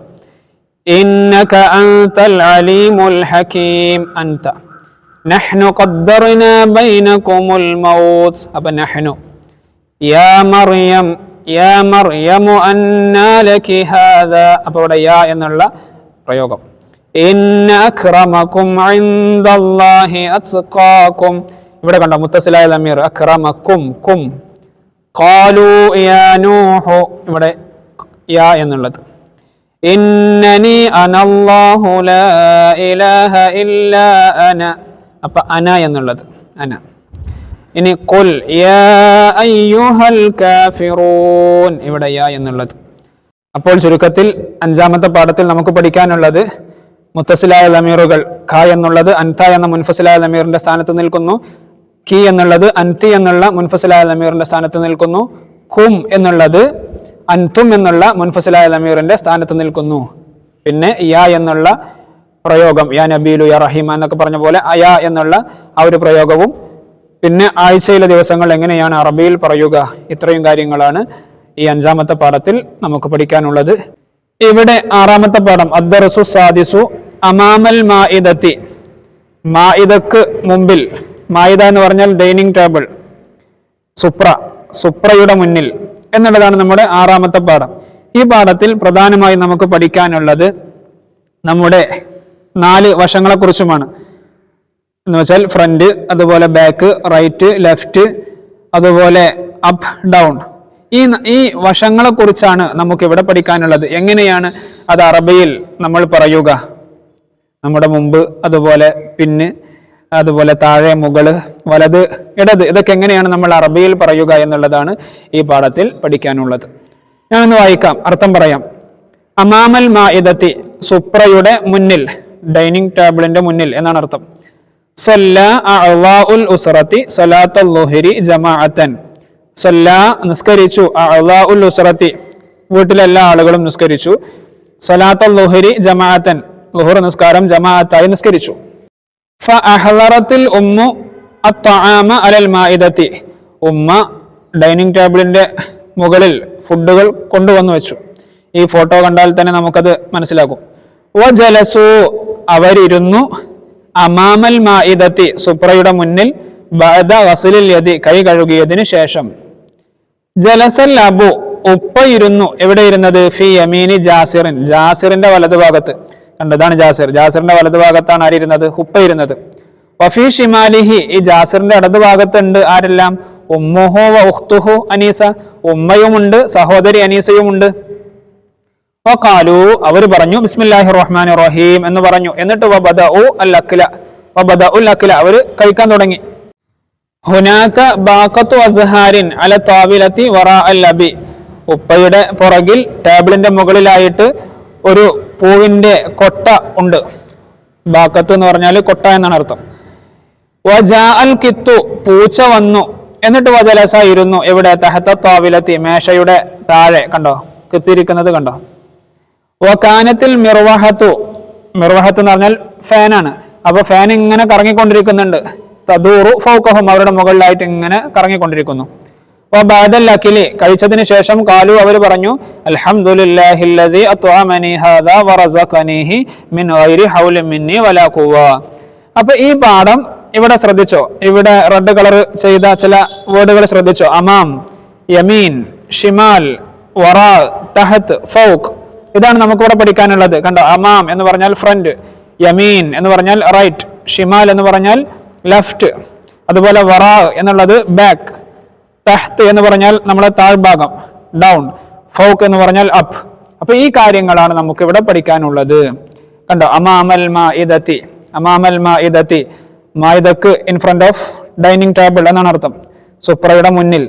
B: ഇന്നക അൻതൽ അലീമുൽ ഹകീം. അൻത. നഹ്നു ഖദ്ദർനാ ബൈനകുമുൽ മൗത്ത്. അപ്പൊ നഹ്നു. യാ മർയമു അന്നാ ലകി ഹാദാ. അപ്പൊ ഇവിടെ യാ എന്നുള്ള പ്രയോഗം. ഇന്ന അക്രമകും ഇൻദല്ലാഹി അത്ഖാകും. ഇവിടെ കണ്ടോ മുത്തസിലായ ദമീർ അക്രമകും കും. ഖാലൂ യാ നൂഹു, ഇവിടെ യാ എന്നുള്ളത്. ഇന്നനി അനല്ലാഹു ലാ ഇലാഹ ഇല്ലാ അന. അപ്പൊ അന എന്നുള്ളത് അന. ഇനി ഖുൽ യാ അയ്യുഹൽ കാഫിറൂൻ, ഇവിടെ യാ എന്നുള്ളത്. അപ്പോൾ ചുരുക്കത്തിൽ അഞ്ചാമത്തെ പാഠത്തിൽ നമുക്ക് പഠിക്കാനുള്ളത് മുത്തസിലായ ലമീറുകൾ. ഖ എന്നുള്ളത് അൻത എന്ന മുൻഫസിലായ ലമീറിന്റെ സ്ഥാനത്ത് നിൽക്കുന്നു. കി എന്നുള്ളത് അൻതി എന്നുള്ള മുൻഫസിലായ ലമീറിന്റെ സ്ഥാനത്ത് നിൽക്കുന്നു. ഖും എന്നുള്ളത് അൻതും എന്നുള്ള മുൻഫസിലായ ലമീറിന്റെ സ്ഥാനത്ത് നിൽക്കുന്നു. പിന്നെ യാ എന്നുള്ള പ്രയോഗം, യാ നബീലു യാ റഹീമ എന്നൊക്കെ പറഞ്ഞ പോലെ അയാ എന്നുള്ള ആ ഒരു പ്രയോഗവും, പിന്നെ ആഴ്ചയിലെ ദിവസങ്ങൾ എങ്ങനെയാണ് അറബിയിൽ പറയുക, ഇത്രയും കാര്യങ്ങളാണ് ഈ അഞ്ചാമത്തെ പാഠത്തിൽ നമുക്ക് പഠിക്കാനുള്ളത്. ഇവിടെ ആറാമത്തെ പാഠം അദ്ദർസു സാദിസു അമാമൽ മാഇദത്തി. മാഇദക്ക് മുമ്പിൽ, മാഇദ എന്ന് പറഞ്ഞാൽ ഡൈനിങ് ടേബിൾ, സുപ്രയുടെ മുന്നിൽ എന്നുള്ളതാണ് നമ്മുടെ ആറാമത്തെ പാഠം. ഈ പാഠത്തിൽ പ്രധാനമായും നമുക്ക് പഠിക്കാനുള്ളത് നമ്മുടെ 4 വശങ്ങളെ കുറിച്ചുമാണ്. എന്ന് വെച്ചാൽ ഫ്രണ്ട്, അതുപോലെ ബാക്ക്, റൈറ്റ്, ലെഫ്റ്റ്, അതുപോലെ അപ്പ്, ഡൗൺ. ഈ വശങ്ങളെ കുറിച്ചാണ് നമുക്ക് ഇവിടെ പഠിക്കാനുള്ളത്. എങ്ങനെയാണ് അത് അറബിയിൽ നമ്മൾ പറയുക, നമ്മുടെ മുമ്പ്, അതുപോലെ പിന്ന്, അതുപോലെ താഴെ, മുകള്, വലത്, ഇടത്, ഇതൊക്കെ എങ്ങനെയാണ് നമ്മൾ അറബിയിൽ പറയുക എന്നുള്ളതാണ് ഈ പാഠത്തിൽ പഠിക്കാനുള്ളത്. ഞാനൊന്ന് വായിക്കാം, അർത്ഥം പറയാം. അമാമൽ മാഇദത്തി, സുപ്രയുടെ മുന്നിൽ. ഡൈനിങ് ടേബിളിന്റെ മുന്നിൽ എന്നാണ് അർത്ഥം. സല്ല അഅ്ളാഉൽ ഉസ്റതി സലാത്തുൽ ളുഹരി ജമാഅത്തൻ. സല്ല നിസ്കരിച്ചു, അഅ്ളാഉൽ ഉസ്റതി വീട്ടിലെല്ലാ ആളുകളും നിസ്കരിച്ചു, സലാത്തുൽ ളുഹരി ജമാഅത്തൻ ളുഹർ നിസ്കാരം ജമാഅത്തായി നിസ്കരിച്ചു. ഫഅഹ്ളറത്തിൽ ഉമ്മു അത്അമ അലൽ മാഇദതി. ഉമ്മ ഡൈനിങ് ടേബിളിന്റെ മുകളിൽ ഫുഡുകൾ കൊണ്ടുവന്നു വെച്ചു. ഈ ഫോട്ടോ കണ്ടാൽ തന്നെ നമുക്കത് മനസ്സിലാക്കും. വജലസു അവരിരുന്നു, അമാമൽ മാഇദത്തി സുപ്രയുടെ മുന്നിൽ, ബഅദ ഗസ്ലിൽ യദി കൈ കഴുകിയതിന് ശേഷം. ജലസൽ അബു ഉപ്പ ഇരുന്നു, എവിടെ ഇരുന്നത്? ഫി യമീനി ജാസിറിൻ ജാസിറിന്റെ വലതുഭാഗത്ത്. കണ്ടതാണ് ജാസിർ, ജാസിറിന്റെ വലതുഭാഗത്താണ് ആരിരുന്നത്? ഉപ്പ ഇരുന്നത്. വഫി ഷിമാലിഹി ഈ ജാസിറിന്റെ ഇടതുഭാഗത്തുണ്ട് ആരെല്ലാം? ഉമ്മുഹു വ ഉഖ്തുഹു അനീസ ഉമ്മയുമുണ്ട് സഹോദരി അനീസയുമുണ്ട്. വഖാലു അവർ പറഞ്ഞു ബിസ്മില്ലാഹിർ റഹ്മാനിർ റഹീം എന്ന് പറഞ്ഞു. എന്നിട്ട് വബദഉ അൽ അക്ല അവർ കഴിക്കാൻ തുടങ്ങി. ഹുനാക ബാഖത്തു അസ്ഹാരിൻ അല താവിലത്തി വറാ അൽ അബി. ഉപ്പയുടെ പുറകിൽ ടേബിളിന്റെ മുകളിലായിട്ട് ഒരു പൂവിന്റെ കൊട്ട ഉണ്ട്. ബാഖത്ത് എന്ന് പറഞ്ഞാൽ കൊട്ട എന്നാണ് അർത്ഥം. വജാ അൽ കിത്തു പൂച്ച വന്നു. എന്നിട്ട് വജലസ ഇരുന്നു, എവിടെ? തഹത്ത താവിലത്തി മേശയുടെ താഴെ. കണ്ടോ കിത്തിരിക്കുന്നത് കണ്ടോ? വകാനത്തിൽ മിർവഹത്തു മിർവഹത്ത് എന്ന് പറഞ്ഞാൽ ഫാനാണ്. അപ്പൊ ഫാൻ ഇങ്ങനെ കറങ്ങിക്കൊണ്ടിരിക്കുന്നുണ്ട്. തദൂറു ഫൗഖഹും അവരുടെ മുകളിലായിട്ട് ഇങ്ങനെ കറങ്ങിക്കൊണ്ടിരിക്കുന്നു. വബഅദൽ അക്ലി കഴിച്ചതിന് ശേഷം ഖാലു അവർ പറഞ്ഞു അൽഹംദുലില്ലാഹില്ലദി അത്അമനി ഹാദാ വറസഖനിഹി മിൻ ഗൈരി ഹൗലിൻ മിന്നി വലാ ഖുവ. അപ്പൊ ഈ പാഠം ഇവിടെ ശ്രദ്ധിച്ചോ? ഇവിടെ റെഡ് കളർ ചെയ്ത ചില വേർഡുകൾ ശ്രദ്ധിച്ചോ? അമാം, യമീൻ, ഷിമാൽ, വറാ, തഹത്ത്, ഫൗഖ്. ഇതാണ് നമുക്കിവിടെ പഠിക്കാനുള്ളത്. കണ്ടോ? അമാം എന്ന് പറഞ്ഞാൽ ഫ്രണ്ട്, യമീൻ എന്ന് പറഞ്ഞാൽ റൈറ്റ്, ഷിമാൽ എന്ന് പറഞ്ഞാൽ ലെഫ്റ്റ്, അതുപോലെ വറാ എന്നുള്ളത് ബാക്ക്, തഹ്ത്ത് എന്ന് പറഞ്ഞാൽ നമ്മളെ താഴ്ഭാഗം ഡൗൺ, ഫൗഖ് എന്ന് പറഞ്ഞാൽ അപ്പ്. അപ്പൊ ഈ കാര്യങ്ങളാണ് നമുക്ക് ഇവിടെ പഠിക്കാനുള്ളത്. കണ്ടോ? അമാമൽ മാഇദത്തി, അമാമൽ മാഇദത്തി മാഇദക്ക് in front of dining table എന്നാണ് അർത്ഥം, സുപ്രയുടെ മുന്നിൽ.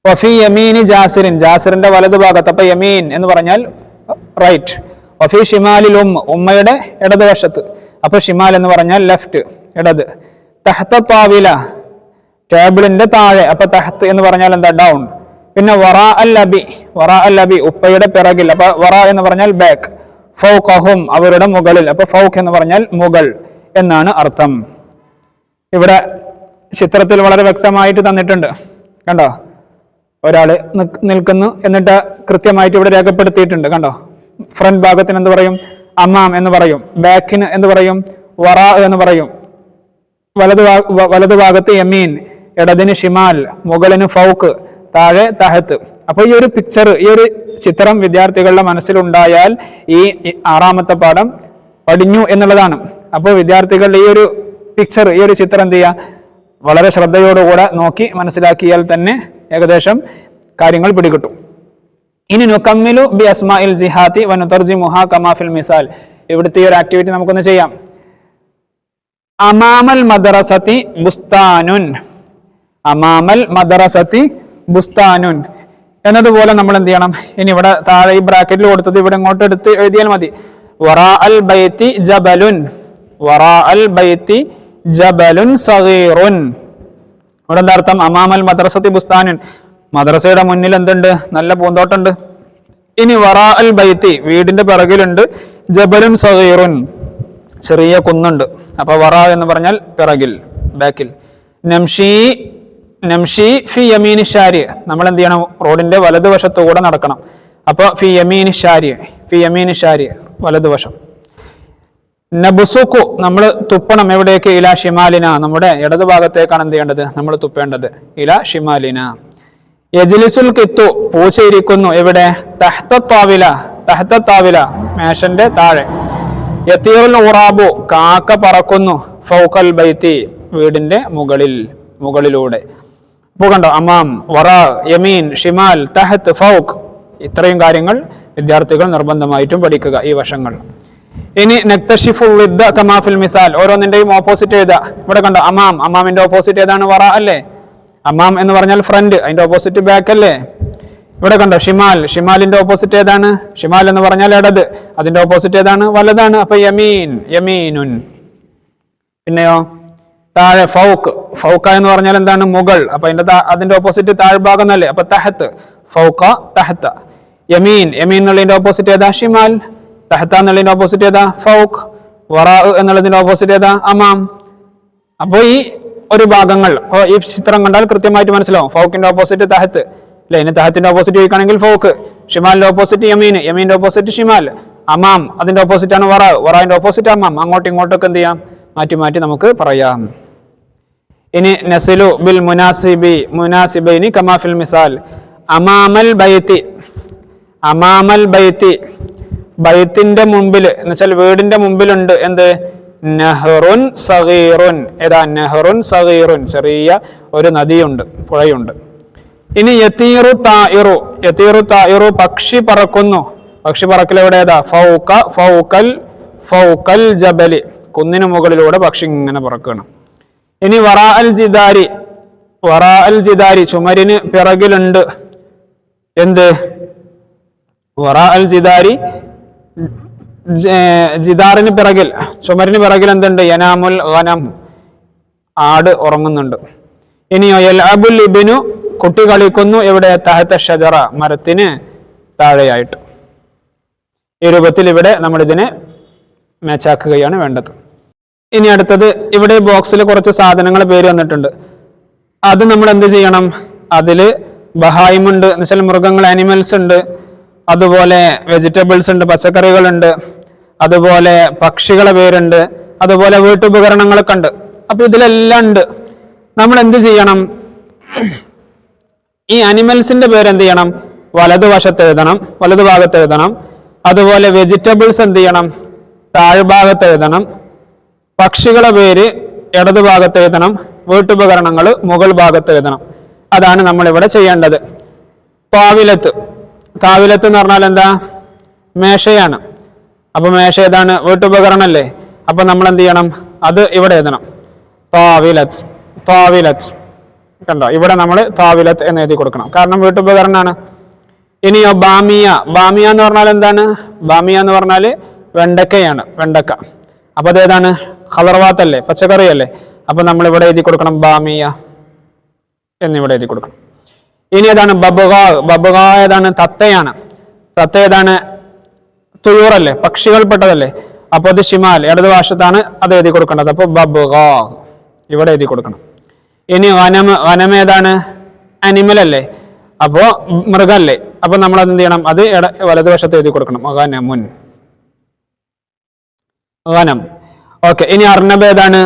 B: വഫി യമീനി ജാസിറിൻ ജാസിറിന്റെ വലതുഭാഗത്ത്. അപ്പൊ യമീൻ എന്ന് പറഞ്ഞാൽ റൈറ്റ്. വഫി ഷിമാലിൽ ഉമ്മയുടെ ഇടതുവശത്ത്. അപ്പൊ ഷിമാൽ എന്ന് പറഞ്ഞാൽ ലെഫ്റ്റ്, ഇടത്. തഹ്ത താവില ടേബിളിന്റെ താഴെ. അപ്പൊ തഹത്ത് എന്ന് പറഞ്ഞാൽ എന്താ? ഡൗൺ. പിന്നെ വറാ അൽ അബി ഉപ്പയുടെ പിറകിൽ. അപ്പൊ വറാ എന്ന് പറഞ്ഞാൽ ബാക്ക്. ഫൗഖഹും അവരുടെ മുകളിൽ. അപ്പൊ ഫൗഖ് എന്ന് പറഞ്ഞാൽ മുകൾ എന്നാണ് അർത്ഥം. ഇവിടെ ചിത്രത്തിൽ വളരെ വ്യക്തമായിട്ട് തന്നിട്ടുണ്ട്. കണ്ടോ? ഒരാള് നിൽക്കുന്നു, എന്നിട്ട് കൃത്യമായിട്ട് ഇവിടെ രേഖപ്പെടുത്തിയിട്ടുണ്ട്. കണ്ടോ? ഫ്രണ്ട് ഭാഗത്തിന് എന്ത് പറയും? അമാം എന്ന് പറയും. ബാക്കിന് എന്ത് പറയും? വറാ എന്ന് പറയും. വലതുഭാഗത്ത് യമീൻ, ഇടതിന് ഷിമാൽ, മുകളിന് ഫൗക്ക്, താഴെ തഹത്ത്. അപ്പൊ ഈ ഒരു പിക്ചർ, ഈ ഒരു ചിത്രം വിദ്യാർത്ഥികളുടെ മനസ്സിലുണ്ടായാൽ ഈ 6ാമത്തെ പാഠം പഠിഞ്ഞു എന്നുള്ളതാണ്. അപ്പോൾ വിദ്യാർത്ഥികളുടെ ഈ ഒരു പിക്ചർ, ഈ ഒരു ചിത്രം എന്ത് ചെയ്യുക? വളരെ ശ്രദ്ധയോടുകൂടെ നോക്കി മനസ്സിലാക്കിയാൽ തന്നെ ഏകദേശം കാര്യങ്ങൾ പിടികിട്ടും. ഇനി നുകമ്മിലു ബി അസ്മാഇൽ ജിഹാത്തി വനുതർജിമുഹാ കമാ ഫിൽ മിസാൽ. ഇവിടുത്തെ ഈ ഒരു ആക്ടിവിറ്റി നമുക്കൊന്ന് ചെയ്യാം. അമാമൽ മദ്റസതി ബുസ്താനുൻ, അമാമൽ മദ്റസതി ബുസ്താനുൻ എന്നതുപോലെ നമ്മൾ എന്ത് ചെയ്യണം? ഇനി ഇവിടെ താഴെ ഈ ബ്രാക്കറ്റിൽ കൊടുത്തത് ഇവിടെ ഇങ്ങോട്ട് എടുത്ത് എഴുതിയാൽ മതി. വറാ അൽ ബൈത്തി ജബലുൻ, വറാ അൽ ബൈത്തി ജബലുൻ സഗീറുൻ. ഇവിടെ എന്താ അർത്ഥം? അമാമൽ മദ്റസതി ബുസ്താനുൻ, മദ്രസയുടെ മുന്നിൽ എന്തുണ്ട്? നല്ല പൂന്തോട്ടമുണ്ട്. ഇനി വറാ അൽ ബൈത്തി വീടിന്റെ പിറകിലുണ്ട്, ജബലുൻ സഗീറുൻ ചെറിയ കുന്നുണ്ട്. അപ്പൊ വറാ എന്ന് പറഞ്ഞാൽ പിറകിൽ, ബാക്കിൽ. നംഷി ഫി യമീനി ഷാരി, നമ്മൾ എന്ത് ചെയ്യണം? റോഡിന്റെ വലതുവശത്തുകൂടെ നടക്കണം. അപ്പൊ ഫി യമീനി ഷാരി വലതുവശം. നബ്സുഖു നമ്മൾ തുപ്പണം, എവിടേക്ക്? ഇലാ ഷിമാലിന, നമ്മുടെ ഇടതുഭാഗത്തേക്കാണ് എന്ത് ചെയ്യേണ്ടത്? നമ്മൾ തുപ്പേണ്ടത്. ഇലാ ഷിമാലിന. യജ്ലിസുൽ കിത്തു പൂച്ച ഇരിക്കുന്നു, എവിടെ? തഹ്ത താവില മേശന്റെ താഴെ. യതീറുൽ ഉറാബു കാക്ക പറക്കുന്നു, ഫൗഖൽ ബൈത്തി വീടിന്റെ മുകളിലൂടെ. അപ്പോൾ കണ്ടോ? അമാം, വറാ, യമീൻ, ഷിമാൽ, തഹത്ത്, ഫൗഖ്. ഇത്രയും കാര്യങ്ങൾ വിദ്യാർത്ഥികൾ നിർബന്ധമായിട്ടും പഠിക്കുക, ഈ വശങ്ങൾ. ഇനി നക്തഷിഫു വിദ്ദ കമാ ഫിൽ മിസാൽ, ഓരോന്നിന്റെയും ഓപ്പോസിറ്റ് എഴുതുക. ഇവിടെ കണ്ടോ? അമാം, അമാമിന്റെ ഓപ്പോസിറ്റ് ഏതാണ്? വറാ അല്ലേ? അമാം എന്ന് പറഞ്ഞാൽ ഫ്രണ്ട്, അതിന്റെ ഓപ്പോസിറ്റ് ബാക്ക് അല്ലേ? ഇവിടെ കണ്ടോ ഷിമാൽ, ഷിമാലിന്റെ ഓപ്പോസിറ്റ് ഏതാണ്? ഷിമാൽ എന്ന് പറഞ്ഞാൽ ഇടത്, അതിന്റെ ഓപ്പോസിറ്റ് ഏതാണ്? വലതാണ്. അപ്പൊ യമീൻ, യമീനുൻ. പിന്നെയോ താഴെ ഫൗക്ക്, ഫൗക്ക എന്ന് പറഞ്ഞാൽ എന്താണ്? മുകൾ. അപ്പൊ അതിന്റെ ഓപ്പോസിറ്റ് താഴ്ഭാഗം എന്നല്ലേ? അപ്പൊ തഹത്ത്, ഫൗക്ക തഹത്ത. യമീൻ, യമീൻ എന്നുള്ളതിന്റെ ഓപ്പോസിറ്റ് ഏതാ? ഷിമാൽ. തഹത്ത എന്നുള്ളതിന്റെ ഓപ്പോസിറ്റ് ഏതാ? ഫൗക്ക്. വറാ എന്നുള്ളതിന്റെ ഓപ്പോസിറ്റ് ഏതാ? അമാം. അപ്പൊ ഈ ഒരു ഭാഗങ്ങൾ ഈ ചിത്രം കണ്ടാൽ കൃത്യമായിട്ട് മനസ്സിലാവും. ഫൗക്കിന്റെ ഓപ്പോസിറ്റ് തഹത്ത് അല്ലെ? ഇനി തഹത്തിന്റെ ഓപ്പോസിറ്റ് ചോദിക്കുകയാണെങ്കിൽ ഫൗക്ക്, ഷിമാലിന്റെ ഓപ്പോസിറ്റ് യമീൻ, യമീന്റെ ഓപ്പോസിറ്റ് ഷിമാൽ, അമാം അതിന്റെ ഓപ്പോസിറ്റ് ആണ് വറാ, വറാന്റെ ഓപ്പോസിറ്റ് അമാം. അങ്ങോട്ടും ഇങ്ങോട്ടൊക്കെ എന്ത് ചെയ്യാം? മാറ്റി മാറ്റി നമുക്ക് പറയാം. ഇനി നസിലു ബിൽ മുനാസിബൈനി കമാ ഫിൽ മിസാൽ. അമാമൽ ബൈത്തി, അമാമൽ ബൈത്തി, ബൈത്തിന്റെ മുമ്പിൽ എന്ന് വെച്ചാൽ വീടിന്റെ മുമ്പിലുണ്ട് എന്ത്? നഹറുൻ സഗീറുൻ. ഏതാ? നഹറുൻ സഗീറുൻ, ചെറിയ ഒരു നദിയുണ്ട്, പുഴയുണ്ട്. ഇനി യതീറു തായിറു, യതീറു തായിറു പക്ഷി പറക്കുന്നു. പക്ഷി പറക്കൽ എവിടെ? ഏതാ? ഫൗക, ഫൗകൽ, ഫൗകൽ ജബലി, കുന്നിന് മുകളിലൂടെ പക്ഷി ഇങ്ങനെ പറക്കണം. ഇനി വറാ അൽ ജിദാരി, വറാ അൽ ജിദാരി ചുമരിന് പിറകിലുണ്ട് എന്ത്? വറാ അൽ ജിദാരി, ജിദാറിന് പിറകിൽ, ചുമരിന് പിറകിൽ എന്തുണ്ട്? യനാമുൽ ഗനം, ആട് ഉറങ്ങുന്നുണ്ട്. ഇനിയോ യൽഅബുൽ ഇബ്നു, കുട്ടി കളിക്കുന്നു എവിടെ? തഹത ഷജറ, മരത്തിന് താഴെയായിട്ട്. ഈ രൂപത്തിൽ ഇവിടെ നമ്മൾ ഇതിനെ മാച്ചാക്കുകയാണ് വേണ്ടത്. ഇനി അടുത്തത്, ഇവിടെ ബോക്സിൽ കുറച്ച് സാധനങ്ങൾ പേര് വന്നിട്ടുണ്ട്. അത് നമ്മൾ എന്ത് ചെയ്യണം? അതില് ബഹായിമുണ്ട് എന്ന് വെച്ചാൽ മൃഗങ്ങൾ, ആനിമൽസ് ഉണ്ട്, അതുപോലെ വെജിറ്റബിൾസ് ഉണ്ട്, പച്ചക്കറികളുണ്ട്, അതുപോലെ പക്ഷികളെ പേരുണ്ട്, അതുപോലെ വീട്ടുപകരണങ്ങളൊക്കെ ഉണ്ട്. അപ്പൊ ഇതിലെല്ലാം ഉണ്ട്. നമ്മൾ എന്ത് ചെയ്യണം? ഈ അനിമൽസിന്റെ പേര് എന്ത് ചെയ്യണം? വലതുവശത്ത് എഴുതണം, വലതുഭാഗത്ത് എഴുതണം. അതുപോലെ വെജിറ്റബിൾസ് എന്ത് ചെയ്യണം? താഴ്ഭാഗത്ത് എഴുതണം. പക്ഷികളെ പേര് ഇടതുഭാഗത്ത് എഴുതണം. വീട്ടുപകരണങ്ങൾ മുകൾ ഭാഗത്ത് എഴുതണം. അതാണ് നമ്മൾ ഇവിടെ ചെയ്യേണ്ടത്. താവിലത്ത്, താവിലത്ത് എന്ന് പറഞ്ഞാൽ എന്താ? മേശയാണ്. അപ്പൊ മേശ ഏതാണ്? വീട്ടുപകരണല്ലേ? അപ്പൊ നമ്മൾ എന്ത് ചെയ്യണം? അത് ഇവിടെ എഴുതണം. താവിലത്ത്, താവിലത്ത്. കണ്ടോ? ഇവിടെ നമ്മൾ താവിലത്ത് എന്ന് എഴുതി കൊടുക്കണം, കാരണം വീട്ടുപകരണമാണ്. ഇനിയോ ബാമിയ, ബാമിയ എന്ന് പറഞ്ഞാൽ എന്താണ്? ബാമിയ എന്ന് പറഞ്ഞാൽ വെണ്ടക്കയാണ്, വെണ്ടക്ക. അപ്പൊ അതേതാണ്? ഖദർവാത്തല്ലേ, പച്ചക്കറിയല്ലേ? അപ്പൊ നമ്മൾ ഇവിടെ എഴുതി കൊടുക്കണം ബാമിയ എന്നിവിടെ എഴുതി കൊടുക്കണം. ഇനി ഏതാണ്? ബബ്ഗാ, ബബ്ഗാ ഏതാണ്? തത്തയാണ്. തത്ത ഏതാണ്? തുയൂറല്ലേ, പക്ഷികൾപ്പെട്ടതല്ലേ? അപ്പൊ അത് ഷിമാൽ, ഇടതുവശത്താണ് അത് എഴുതി കൊടുക്കേണ്ടത്. അപ്പൊ ബബ്ഗാ ഇവിടെ എഴുതി കൊടുക്കണം. ഇനി വനം, വനം ഏതാണ്? അനിമൽ അല്ലേ? അപ്പോ മൃഗല്ലേ? അപ്പൊ നമ്മൾ അത് എന്ത് ചെയ്യണം? അത് വലതുവശത്ത് എഴുതി കൊടുക്കണം. ഗനമുൻ, ഗനം. ഓക്കെ. ഇനി അർണബ് ഏതാണ്?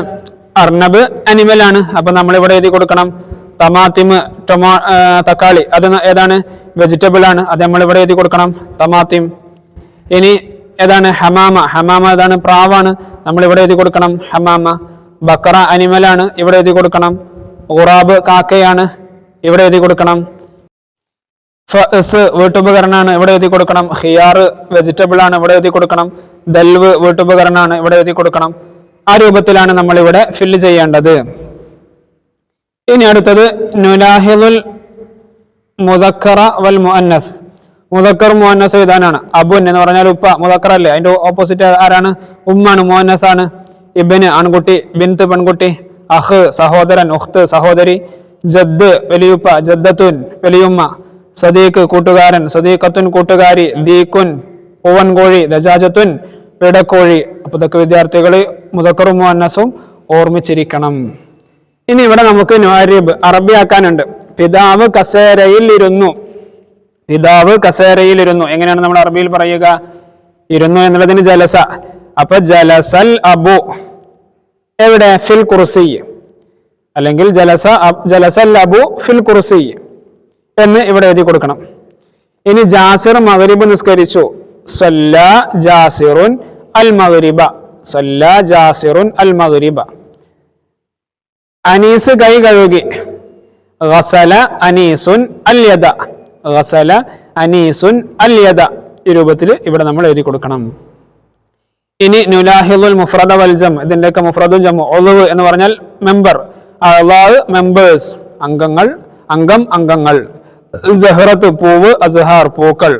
B: അർണബ് അനിമൽ ആണ്. അപ്പൊ നമ്മൾ ഇവിടെ എഴുതി കൊടുക്കണം. തമാത്തിമ്, തക്കാളി, അത് ഏതാണ്? വെജിറ്റബിൾ ആണ്. അത് നമ്മൾ ഇവിടെ എഴുതി കൊടുക്കണം. തമാത്തിം. ഇനി ഏതാണ്? ഹമാമ, ഹമാമ ഏതാണ്? പ്രാവാണ്. നമ്മൾ ഇവിടെ എഴുതി കൊടുക്കണം. ഹമാമ. ബക്കറ അനിമൽ ആണ്. ഇവിടെ എഴുതി കൊടുക്കണം. ഖുറാബ് കാക്കയാണ്. ഇവിടെ എഴുതി കൊടുക്കണം. ഫഅസ് വീട്ടുപകരണമാണ്. ഇവിടെ എഴുതി കൊടുക്കണം. ഖിയാർ വെജിറ്റബിൾ ആണ്. ഇവിടെ എഴുതി കൊടുക്കണം. ദൽവ് വീട്ടുപകരണമാണ്. ഇവിടെ എഴുതി കൊടുക്കണം. ആ രൂപത്തിലാണ് നമ്മൾ ഇവിടെ ഫില്ല് ചെയ്യേണ്ടത്. ഇനി അടുത്തത് നുലാഹിദുൽ മുദക്കറ വൽ മുഅന്നസ്. മുദക്കർ മുഅന്നസ് എഴുതാനാണ്. അബുൻ എന്ന് പറഞ്ഞാൽ ഉപ്പ, മുദക്കർ അല്ലേ? അതിന്റെ ഓപ്പോസിറ്റ് ആരാണ്? ഉമ്മാണ്, മുഅന്നസ് ആണ്. ഇബ്ന് ആൺകുട്ടി, ബിന്ത് പെൺകുട്ടി, അഹ് സഹോദരൻ, ഉഖ്ത് സഹോദരി, ജദ് വലിയുപ്പ, ജദ്ദത്തുൻ വലിയുമ്മ, സദീഖ് കൂട്ടുകാരൻ, സദീഖത്തുൻ കൂട്ടുകാരി, ദീഖുൻ പൂവൻ കോഴി, ദജാജത്തുൻ പിടക്കോഴി. അപ്പൊ ഇതൊക്കെ വിദ്യാർത്ഥികൾ മുദക്കറും മുഅന്നസും ഓർമ്മിച്ചിരിക്കണം. ഇനി ഇവിടെ നമുക്ക് നുഅരിബ് അറബിയാക്കാനുണ്ട്. പിതാവ് കസേരയിൽ ഇരുന്നു, പിതാവ് കസേരയിൽ ഇരുന്നു. എങ്ങനെയാണ് നമ്മൾ അറബിയിൽ പറയുക? ഇരുന്നു എന്നുള്ളതിന് ജലസ. അപ്പൊ ജലസൽ അബു എവിടെ? ഫിൽ കുർസി, അല്ലെങ്കിൽ ജലസൽ അബു ഫിൽ കുർസി എന്ന് ഇവിടെ എഴുതി കൊടുക്കണം. ഇനി ജാസിർ മഗ്രിബ് നിസ്കരിച്ചു. സല്ല ജാസിറുൻ അൽ മഗ്രിബ, സല്ല ജാസിറുൻ അൽ മഗ്രിബ. അനീസ് കൈ കഴുകി. ഗസല അനീസുൻ അൽ യദ, ഗസല അനീസുൻ അൽ യദ. ഈ രൂപത്തിൽ ഇവിടെ നമ്മൾ എഴുതി കൊടുക്കണം. ഇനി നുലാഹിദുൽ മുഫ്രദ വൽ ജം, ഇതിന്റെയൊക്കെ മുഫ്രദും ജം. ഉളവ് എന്ന് പറഞ്ഞാൽ മെമ്പർ, അഅ്ളാ മെമ്പേഴ്സ്, അംഗങ്ങൾ, അംഗം, അംഗങ്ങൾ. സഹറത്ത് പൂവ്, അസ്ഹാർ പൂക്കൾ,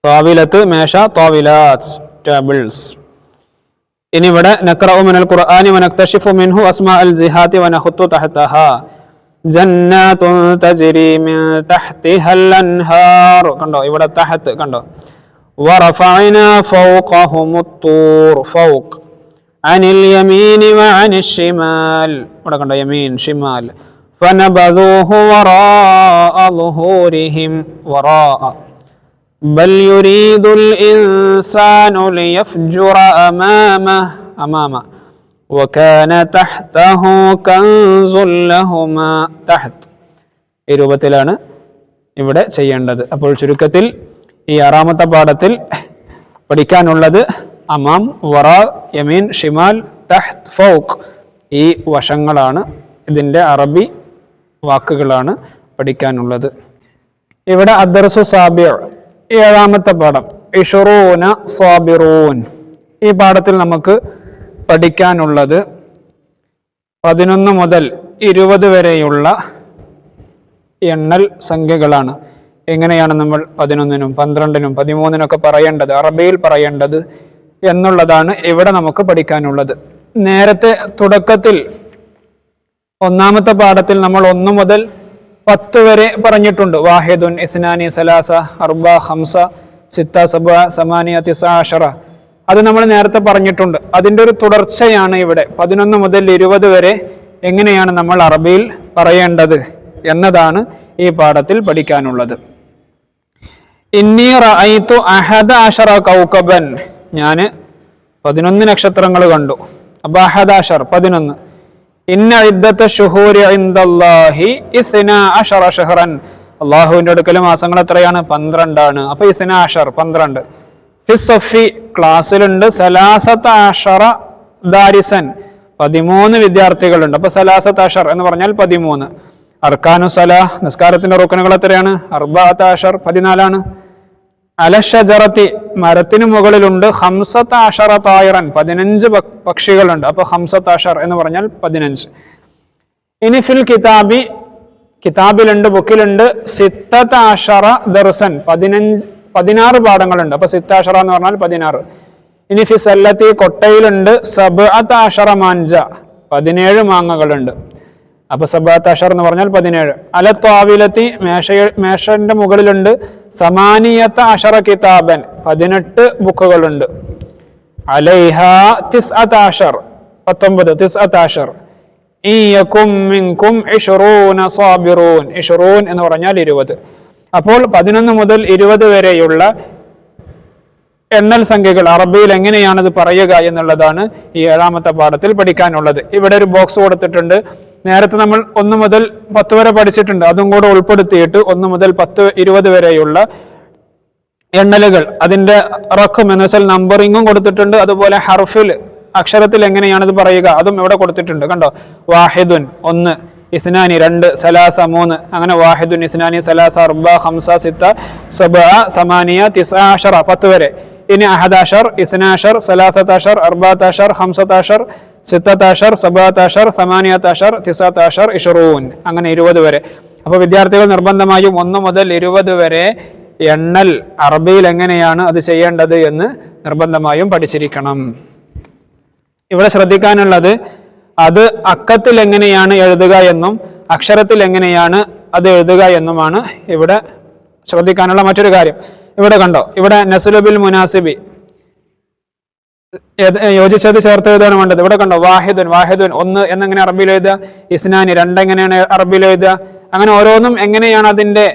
B: താവിലത്ത് മേശ, താവിലാത്ത് ടേബിൾസ്. ഇനി ഇവിടെ നഖറഉ മിനൽ ഖുർആനി വനക്തശിഫു മിൻഹു അസ്മാഅൽ ജിഹാതി വനഖുത്തു തഹ്തഹാ ജന്നാതുൻ തജ്രി മിൻ തഹ്തിഹൽ അൻഹാർ. കണ്ടോ ഇവിടെ തഹത്ത് കണ്ടോ. വറഫഅനാ ഫൗഖഹുമുത് തൂർ ഫൗഖ് അനിൽ യമീനി വഅനിശ് ശിമാൽ. ഇവിടെ കണ്ടോ യമീൻ ഷിമാൽ. ഫനബദൂഹു വറാഅ ളുഹൂരിഹിം വറാഅ ബൽ യുരീദുൽ ഇൻസാനു ലിയഫ്ജുറ അമാമ വകാന തഹ്തഹു കൻസുൽ ലഹുമാ തഹ്ത്. ഈ രൂപത്തിലാണ് ഇവിടെ ചെയ്യേണ്ടത്. അപ്പോൾ ചുരുക്കത്തിൽ ഈ 6ാമത്തെ പാഠത്തിൽ പഠിക്കാനുള്ളത് അമാം, വറ, യമീൻ, ഷിമാൽ, തഹ്ത്, ഫൗഖ് ഈ വശങ്ങളാണ്. ഇതിൻ്റെ അറബി വാക്കുകളാണ് പഠിക്കാനുള്ളത്. ഇവിടെ അദ്ദർസു സാബിഉ 7ാമത്തെ പാഠം ഇശ്റൂന സാബിറൂൻ. ഈ പാഠത്തിൽ നമുക്ക് പഠിക്കാനുള്ളത് 11 മുതൽ 20 വരെയുള്ള എണ്ണൽ സംഖ്യകളാണ്. എങ്ങനെയാണ് നമ്മൾ 11നും 12നും 13നൊക്കെ പറയേണ്ടത്, അറബിയിൽ പറയേണ്ടത് എന്നുള്ളതാണ് ഇവിടെ നമുക്ക് പഠിക്കാനുള്ളത്. നേരത്തെ തുടക്കത്തിൽ 1ാമത്തെ പാഠത്തിൽ നമ്മൾ 1 മുതൽ 10 വരെ പറഞ്ഞിട്ടുണ്ട്. വാഹിദുൻ, ഇസ്നാനി, സലാസ, അർബ, ഹംസ, സിത്ത, സബ, സമാനിയ, തിസ, അഷറ. അത് നമ്മൾ നേരത്തെ പറഞ്ഞിട്ടുണ്ട്. അതിൻ്റെ ഒരു തുടർച്ചയാണ് ഇവിടെ 11 മുതൽ 20 വരെ എങ്ങനെയാണ് നമ്മൾ അറബിയിൽ പറയേണ്ടത് എന്നതാണ് ഈ പാഠത്തിൽ പഠിക്കാനുള്ളത്. ഇന്നി റഅയ്തു അഹദ അശറ കൗകബൻ. ഞാൻ 11 നക്ഷത്രങ്ങൾ കണ്ടു. അപ്പൊ അഹദ അശർ 11. ഇന്ന ഇദ്ദത ശുഹൂരി ഇൻദല്ലാഹി 12 ശഹ്റൻ. അല്ലാഹുവിന്റെ അടുക്കൽ മാസങ്ങൾ എത്രയാണ്? 12 ആണ്. അപ്പൊ 12 12. ഫിസ്സഫി ക്ലാസ്സിലുണ്ട് 13 ദാരിസൻ 13 വിദ്യാർത്ഥികളുണ്ട്. അപ്പൊ 13 എന്ന് പറഞ്ഞാൽ 13. അർക്കാനു സലാഹ് നിസ്കാരത്തിന്റെ റുക്കനുകൾ എത്രയാണ്? 14 14ആണ്. അലഷജറത്തി മരത്തിന് മുകളിലുണ്ട് 15 തായിറൻ 15 പക്ഷികളുണ്ട്. അപ്പൊ 15 എന്ന് പറഞ്ഞാൽ 15. ഇനി ഫിൽ കിതാബി കിതാബിലുണ്ട്, ബുക്കിലുണ്ട് 16 ദർസൻ 16 പാഠങ്ങളുണ്ട്. അപ്പൊ 16 എന്ന് പറഞ്ഞാൽ 16. ഇനി ഫി സല്ലത്തി കൊട്ടയിലുണ്ട് 17 മാഞ്ച 17 മാങ്ങകളുണ്ട്. അപ്പൊ 17 എന്ന് പറഞ്ഞാൽ 17. അല ത്വാവിലത്തി മേശന്റെ മുകളിലുണ്ട് 18 കിതാബൻ 18 ബുക്കുകളുണ്ട്. അലൈഹ 19 19 ഇയകും മിൻകും 20 സാബിറൂൻ 20 എന്ന് പറഞ്ഞാൽ 20. അപ്പോൾ 11 മുതൽ 20 വരെയുള്ള എണ്ണൽ സംഖ്യകൾ അറബിയിൽ എങ്ങനെയാണത് പറയുക എന്നുള്ളതാണ് ഈ 7ാമത്തെ പാഠത്തിൽ പഠിക്കാനുള്ളത്. ഇവിടെ ഒരു ബോക്സ് കൊടുത്തിട്ടുണ്ട്. നേരത്തെ നമ്മൾ 1 മുതൽ 10 വരെ പഠിച്ചിട്ടുണ്ട്. അതും കൂടെ ഉൾപ്പെടുത്തിയിട്ട് 1 മുതൽ 10 20 വരെയുള്ള എണ്ണലുകൾ അതിന്റെ റഖം എന്ന് വെച്ചാൽ നമ്പറിങ്ങും കൊടുത്തിട്ടുണ്ട്. അതുപോലെ ഹർഫിൽ അക്ഷരത്തിൽ എങ്ങനെയാണത് പറയുക അതും ഇവിടെ കൊടുത്തിട്ടുണ്ട്. കണ്ടോ, വാഹിദുൻ 1, ഇസ്നാനി 2, സലാസ 3, അങ്ങനെ വാഹിദുൻ, ഇസ്നാനി, സലാസ, അർബ, ഹംസ, സിത്ത, സബ, സമാനിയ, 19 10 വരെ. ഇനി 11 12 13 14 15 16 17 18 19 20 അങ്ങനെ 20 വരെ. അപ്പോൾ വിദ്യാർത്ഥികൾ നിർബന്ധമായും 1 മുതൽ 20 വരെ എണ്ണൽ അറബിയിൽ എങ്ങനെയാണ് അത് ചെയ്യേണ്ടത് എന്ന് നിർബന്ധമായും പഠിച്ചിരിക്കണം. ഇവിടെ ശ്രദ്ധിക്കാനുള്ളത് അത് അക്കത്തിൽ എങ്ങനെയാണ് എഴുതുക എന്നും അക്ഷരത്തിൽ എങ്ങനെയാണ് അത് എഴുതുക എന്നുമാണ് ഇവിടെ ശ്രദ്ധിക്കാനുള്ള മറ്റൊരു കാര്യം. ഇവിടെ കണ്ടോ, ഇവിടെ നസ്ലുബിൽ മുനാസിബി യോജിച്ചത് ചേർത്ത് എഴുതാണ് വേണ്ടത്. ഇവിടെ കണ്ടോ, വാഹിദുൻ 1 എന്നെങ്ങനെ അറബിയിൽ എഴുതുക, ഇസ്നാനി 2 എങ്ങനെയാണ് അറബിയിൽ എഴുതുക, അങ്ങനെ ഓരോന്നും എങ്ങനെയാണ് അതിന്റെ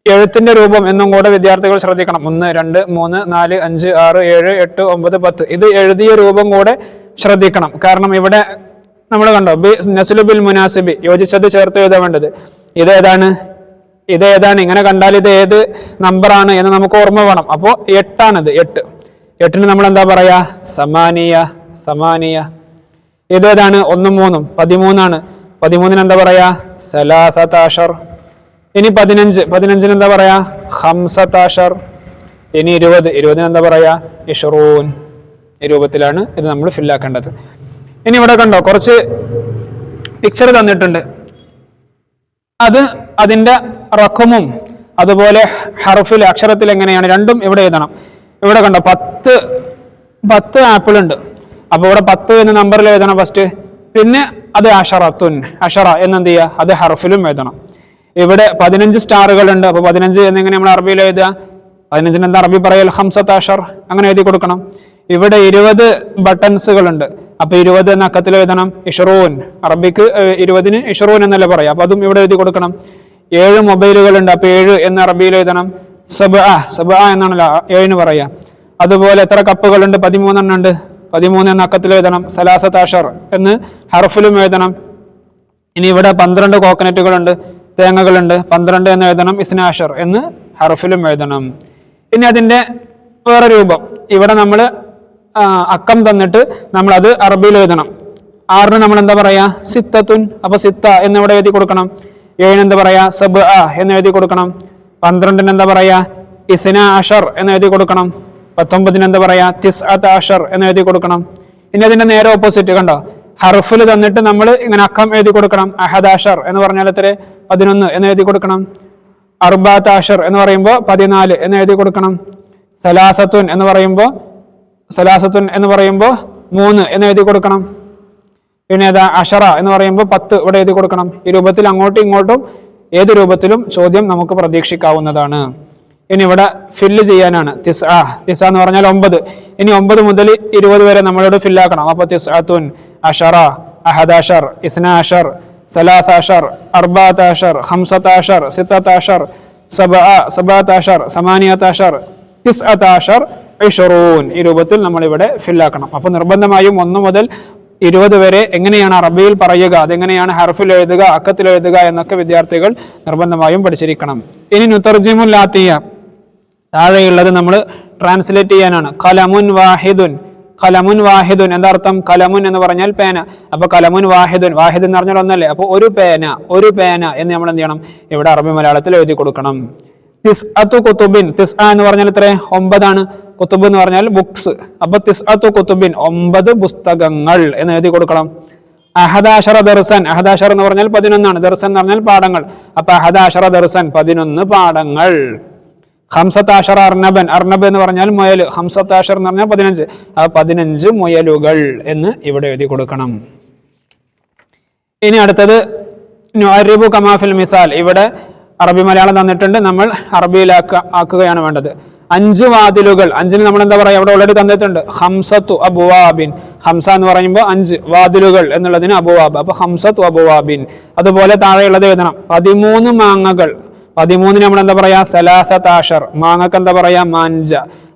B: എഴുത്തിന്റെ രൂപം എന്നും കൂടെ വിദ്യാർത്ഥികൾ ശ്രദ്ധിക്കണം. 1 2 3 4 5 6 7 8 9 10 ഇത് എഴുതിയ രൂപം കൂടെ ശ്രദ്ധിക്കണം. കാരണം ഇവിടെ നമ്മൾ കണ്ടോ നസ്ലുബിൽ മുനാസിബി യോജിച്ചത് ചേർത്ത് എഴുതാൻ വേണ്ടത്. ഇതേതാണ് ഇങ്ങനെ കണ്ടാൽ ഇത് ഏത് നമ്പറാണ് എന്ന് നമുക്ക് ഓർമ്മ വേണം. അപ്പോൾ 8 ആണിത്. 8ന് നമ്മൾ എന്താ പറയാ? സമാനിയ. ഇതേതാണ്? 1 3 13ആണ്. 13ന് എന്താ പറയാ? 13. ഇനി 15ന് എന്താ പറയാ? 15. ഇനി 20ന് എന്താ പറയാ? 20. ഈ രൂപത്തിലാണ് ഇത് നമ്മൾ ഫില്ലാക്കേണ്ടത്. ഇനി ഇവിടെ കണ്ടോ കുറച്ച് പിക്ചർ തന്നിട്ടുണ്ട്. അത് അതിന്റെ റഖമും അതുപോലെ ഹർഫിൽ അക്ഷരത്തിൽ എങ്ങനെയാണ് രണ്ടും ഇവിടെ എഴുതണം. ഇവിടെ കണ്ടോ 10 ആപ്പിൾ ഉണ്ട്. അപ്പൊ ഇവിടെ 10 എന്ന നമ്പറിൽ എഴുതണം ഫസ്റ്റ്. പിന്നെ അത് അഷറത്തുൻ, അഷറ എന്നെന്ത് ചെയ്യുക, അത് ഹർഫിലും എഴുതണം. ഇവിടെ 15 സ്റ്റാറുകൾ ഉണ്ട്. അപ്പൊ 15 എന്നിങ്ങനെ നമ്മൾ അറബിയിൽ എഴുതുക. 15 എന്താ അറബി പറയൽ, ഹംസത്ത് അഷർ, അങ്ങനെ എഴുതി കൊടുക്കണം. ഇവിടെ 20 ബട്ടൺസുകൾ ഉണ്ട്. അപ്പൊ 20 എന്ന അക്കത്തിൽ എഴുതണം. ഇഷറൂൻ, അറബിക്ക് 20-ന് ഇഷറൂൻ എന്നല്ല പറയാം. അപ്പൊ അതും ഇവിടെ എഴുതി കൊടുക്കണം. 7 മൊബൈലുകൾ ഉണ്ട്. അപ്പൊ 7 എന്ന് അറബിയിൽ എഴുതണം. സബ എന്നാണല്ലോ 7-ന് പറയാ. അതുപോലെ എത്ര കപ്പുകളുണ്ട്, 13 എണ്ണം ഉണ്ട്. 13 എന്ന അക്കത്തിൽ എഴുതണം. സലാസത്ത് അഷർ എന്ന് ഹർഫിലും എഴുതണം. ഇനി ഇവിടെ 12 കോക്കനറ്റുകളുണ്ട്, തേങ്ങകളുണ്ട്. 12 എന്ന് എഴുതണം. ഇസ്നാഷർ എന്ന് ഹർഫിലും എഴുതണം. ഇനി അതിന്റെ വേറെ രൂപം, ഇവിടെ നമ്മൾ അക്കം തന്നിട്ട് നമ്മൾ അത് അറബിയിൽ എഴുതണം. 6-ന് നമ്മൾ എന്താ പറയാ, സിത്തത്തുൻ. അപ്പൊ സിത്ത എന്ന് ഇവിടെ എഴുതി കൊടുക്കണം. 7-ന് എന്താ പറയാ, സബ് എന്ന് എഴുതി കൊടുക്കണം. 12-ന് എന്താ പറയാ, ഇസ്നാ അഷർ എന്ന് എഴുതി കൊടുക്കണം. 19-ന് എന്താ പറയാ, തിസ്അത്ത് അഷർ എന്ന് എഴുതി കൊടുക്കണം. ഇനി അതിന്റെ നേരെ ഓപ്പോസിറ്റ് കണ്ടോ, ഹർഫിൽ തന്നിട്ട് നമ്മൾ ഇങ്ങനെ അക്കം എഴുതി കൊടുക്കണം. അഹദാഷർ എന്ന് പറഞ്ഞാൽ എത്ര, 11 എന്ന് എഴുതി കൊടുക്കണം. അർബാത്ത് അഷർ എന്ന് പറയുമ്പോൾ 14 എന്ന് എഴുതി കൊടുക്കണം. സലാസത്തുൻ എന്ന് പറയുമ്പോൾ 3 എന്ന് എഴുതി കൊടുക്കണം. പിന്നെ ഏതാ, അഷറ എന്ന് പറയുമ്പോൾ 10 ഇവിടെ എഴുതി കൊടുക്കണം. ഈ രൂപത്തിൽ അങ്ങോട്ടും ഇങ്ങോട്ടും ഏത് രൂപത്തിലും ചോദ്യം നമുക്ക് പ്രതീക്ഷിക്കാവുന്നതാണ്. ഇനി ഇവിടെ ഫില്ല് ചെയ്യാനാണ്. തിസ് എന്ന് പറഞ്ഞാൽ 9. ഇനി 9 മുതൽ 20 വരെ നമ്മളോട് ഫില്ലാക്കണം. അപ്പൊ തിസ്അത്തുൻ, അഷറ, അഹദാഷർ, ഇസ്നാഷർ, സലാസാഷർ, അർബാത്താഷർ, ഹംസത്താഷർ, സിത്തത്താഷർ, സബാത്താഷർ, സമാനിയത്താഷർ, തിസ്അത്താഷർ, ഇഷറൂൻ. ഈ രൂപത്തിൽ നമ്മൾ ഇവിടെ ഫില്ലാക്കണം. അപ്പൊ നിർബന്ധമായും 1 മുതൽ 20 വരെ എങ്ങനെയാണ് അറബിയിൽ പറയുക, അതെങ്ങനെയാണ് ഹർഫിൽ എഴുതുക, അക്കത്തിൽ എഴുതുക എന്നൊക്കെ വിദ്യാർത്ഥികൾ നിർബന്ധമായും പഠിച്ചിരിക്കണം. ഇനി നുതർജിമുൽ ലാത്തിയ, താഴെയുള്ളത് നമ്മൾ ട്രാൻസ്ലേറ്റ് ചെയ്യാനാണ്. ഖലമുൻ വാഹിദുൻ. ഖലമുൻ വാഹിദുൻ എന്താ അർത്ഥം, കലമുൻ എന്ന് പറഞ്ഞാൽ പേന. അപ്പൊ കലമുൻ വാഹിദുൻ, വാഹിദ് എന്ന് പറഞ്ഞാൽ ഒന്നല്ലേ. അപ്പൊ ഒരു പേന എന്ന് നമ്മൾ എന്ത് ചെയ്യണം, ഇവിടെ അറബി മലയാളത്തിൽ എഴുതി കൊടുക്കണം. തിസ്അത്തു കുതുബിൻ, എന്ന് പറഞ്ഞാൽ എത്ര, 9 ആണ്. കുത്തുബ് എന്ന് പറഞ്ഞാൽ ബുക്സ്. അപ്പൊ തിസ്അത്തു കുതുബിൻ, 9 പുസ്തകങ്ങൾ എന്ന് എഴുതി കൊടുക്കണം. അഹദാഷറ ദർസൻ, അഹദാഷർ എന്ന് പറഞ്ഞാൽ 11 ആണ്. ദർസൻ എന്ന് പറഞ്ഞാൽ പാഠങ്ങൾ. അപ്പൊ അഹദാഷറ ദർസൻ, 11 പാഠങ്ങൾ. ഹംസത്താഷർ അർണബൻ, അർണബ് എന്ന് പറഞ്ഞാൽ മുയൽ. ഹംസത്താഷർ എന്ന് പറഞ്ഞാൽ 15. ആ 15 മുയലുകൾ എന്ന് ഇവിടെ എഴുതി കൊടുക്കണം. ഇനി അടുത്തത് നുഅരിബു കമാഫിൽ മിസാൽ. ഇവിടെ അറബി മലയാളം തന്നിട്ടുണ്ട്, നമ്മൾ അറബിയിലാക്കുകയാണ് വേണ്ടത്. 5 വാതിലുകൾ. 5-ന് നമ്മൾ എന്താ പറയാ, ഇവിടെ ഓൾറെഡി തന്നിട്ടുണ്ട്. ഹംസത്തു അബുവാബിൻ. ഹംസ എന്ന് പറയുമ്പോൾ 5, വാതിലുകൾ എന്നുള്ളതിന് അബുവാബ്. അപ്പൊ ഹംസത്തു അബുവാബിൻ. അതുപോലെ താഴെയുള്ളത് എഴുതണം. 13 മാങ്ങകൾ. 13-ന് നമ്മൾ എന്താ പറയാ, സലാസത്ത് അഷർ. മാങ്ങക്ക് എന്താ പറയാ, മാഞ്ച.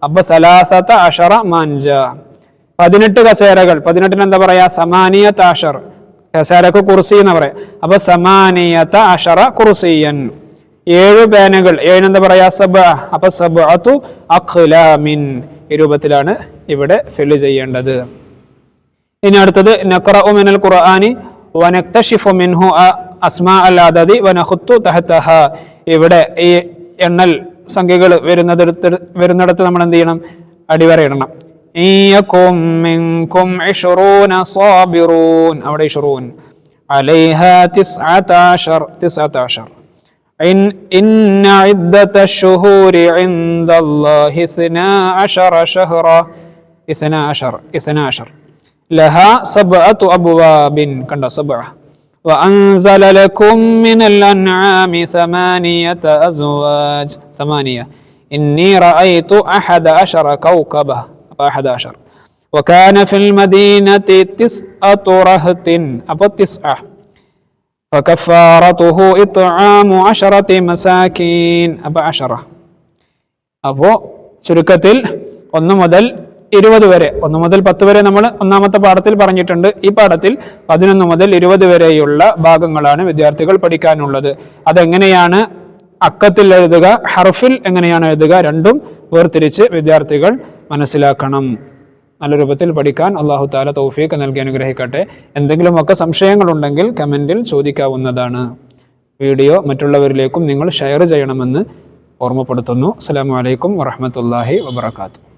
B: അപ്പൊ സലാസത്ത് അഷറ മാഞ്ച. 18 കസേരകൾ. 18-ന് എന്താ പറയാ, സമാനിയത്ത് അഷർ. കസേരക്ക് കുർസി എന്ന് പറയാം. അപ്പൊ സമാനിയത്ത് അഷറ കുർസിയൻ. 7 പേനകൾ. 7-ന് എന്താ പറയാ, സബ. അപ്പൊ സബഅതു അഖ്ലാമിൻ. ഈ രൂപത്തിലാണ് ഇവിടെ ഫില്ല് ചെയ്യേണ്ടത്. ഇനി അടുത്തത് നഖറഉ മിനൽ ഖുർആനി വനക്തശിഫു മിൻഹു അസ്മാ അൽ അദദി വനഖുത്തു തഹതഹ. ഇവിടെ ഈ എണ്ണൽ സംഖ്യകൾ വരുന്നിടത്ത് നമ്മൾ എന്ത് ചെയ്യണം, അടിവരയിടണം. ഇയകും മിൻകും 20 സാബിറൂൻ. അവിടെ 20. അലൈഹ 19. إن عدة الشهور عند الله 12 شهرا. 12 لها 7 أبواب. كندا 7. وأنزل لكم من الأنعام 8 أزواج. 8. إني رأيت 11 كوكبا. 11. وكان في المدينة 9 رهط. أبو 9. فكفارته إطعام 10 مساكين. أبو 10. അപ്പോ ചുരുക്കത്തിൽ 1 മുതൽ 20 വരെ, 1 മുതൽ 10 വരെ നമ്മൾ ഒന്നാമത്തെ പാഠത്തിൽ പറഞ്ഞിട്ടുണ്ട്. ഈ പാഠത്തിൽ 11 മുതൽ 20 വരെയുള്ള ഭാഗങ്ങളാണ് വിദ്യാർത്ഥികൾ പഠിക്കാനുള്ളത്. അതെങ്ങനെയാണ് അക്കത്തിൽ എഴുതുക, ഹർഫിൽ എങ്ങനെയാണ് എഴുതുക, രണ്ടും വേർതിരിച്ച് വിദ്യാർത്ഥികൾ മനസ്സിലാക്കണം. നല്ല രൂപത്തിൽ പഠിക്കാൻ അല്ലാഹു തആല തൗഫീഖ് നൽകി അനുഗ്രഹിക്കട്ടെ. എന്തെങ്കിലുമൊക്കെ സംശയങ്ങളുണ്ടെങ്കിൽ കമന്റിൽ ചോദിക്കാവുന്നതാണ്. വീഡിയോ മറ്റുള്ളവരിലേക്കും നിങ്ങൾ ഷെയർ ചെയ്യണമെന്ന് ഓർമ്മപ്പെടുത്തുന്നു. അസ്സലാമു അലൈക്കും വറഹ്മത്തുള്ളാഹി വബറകാതുഹു.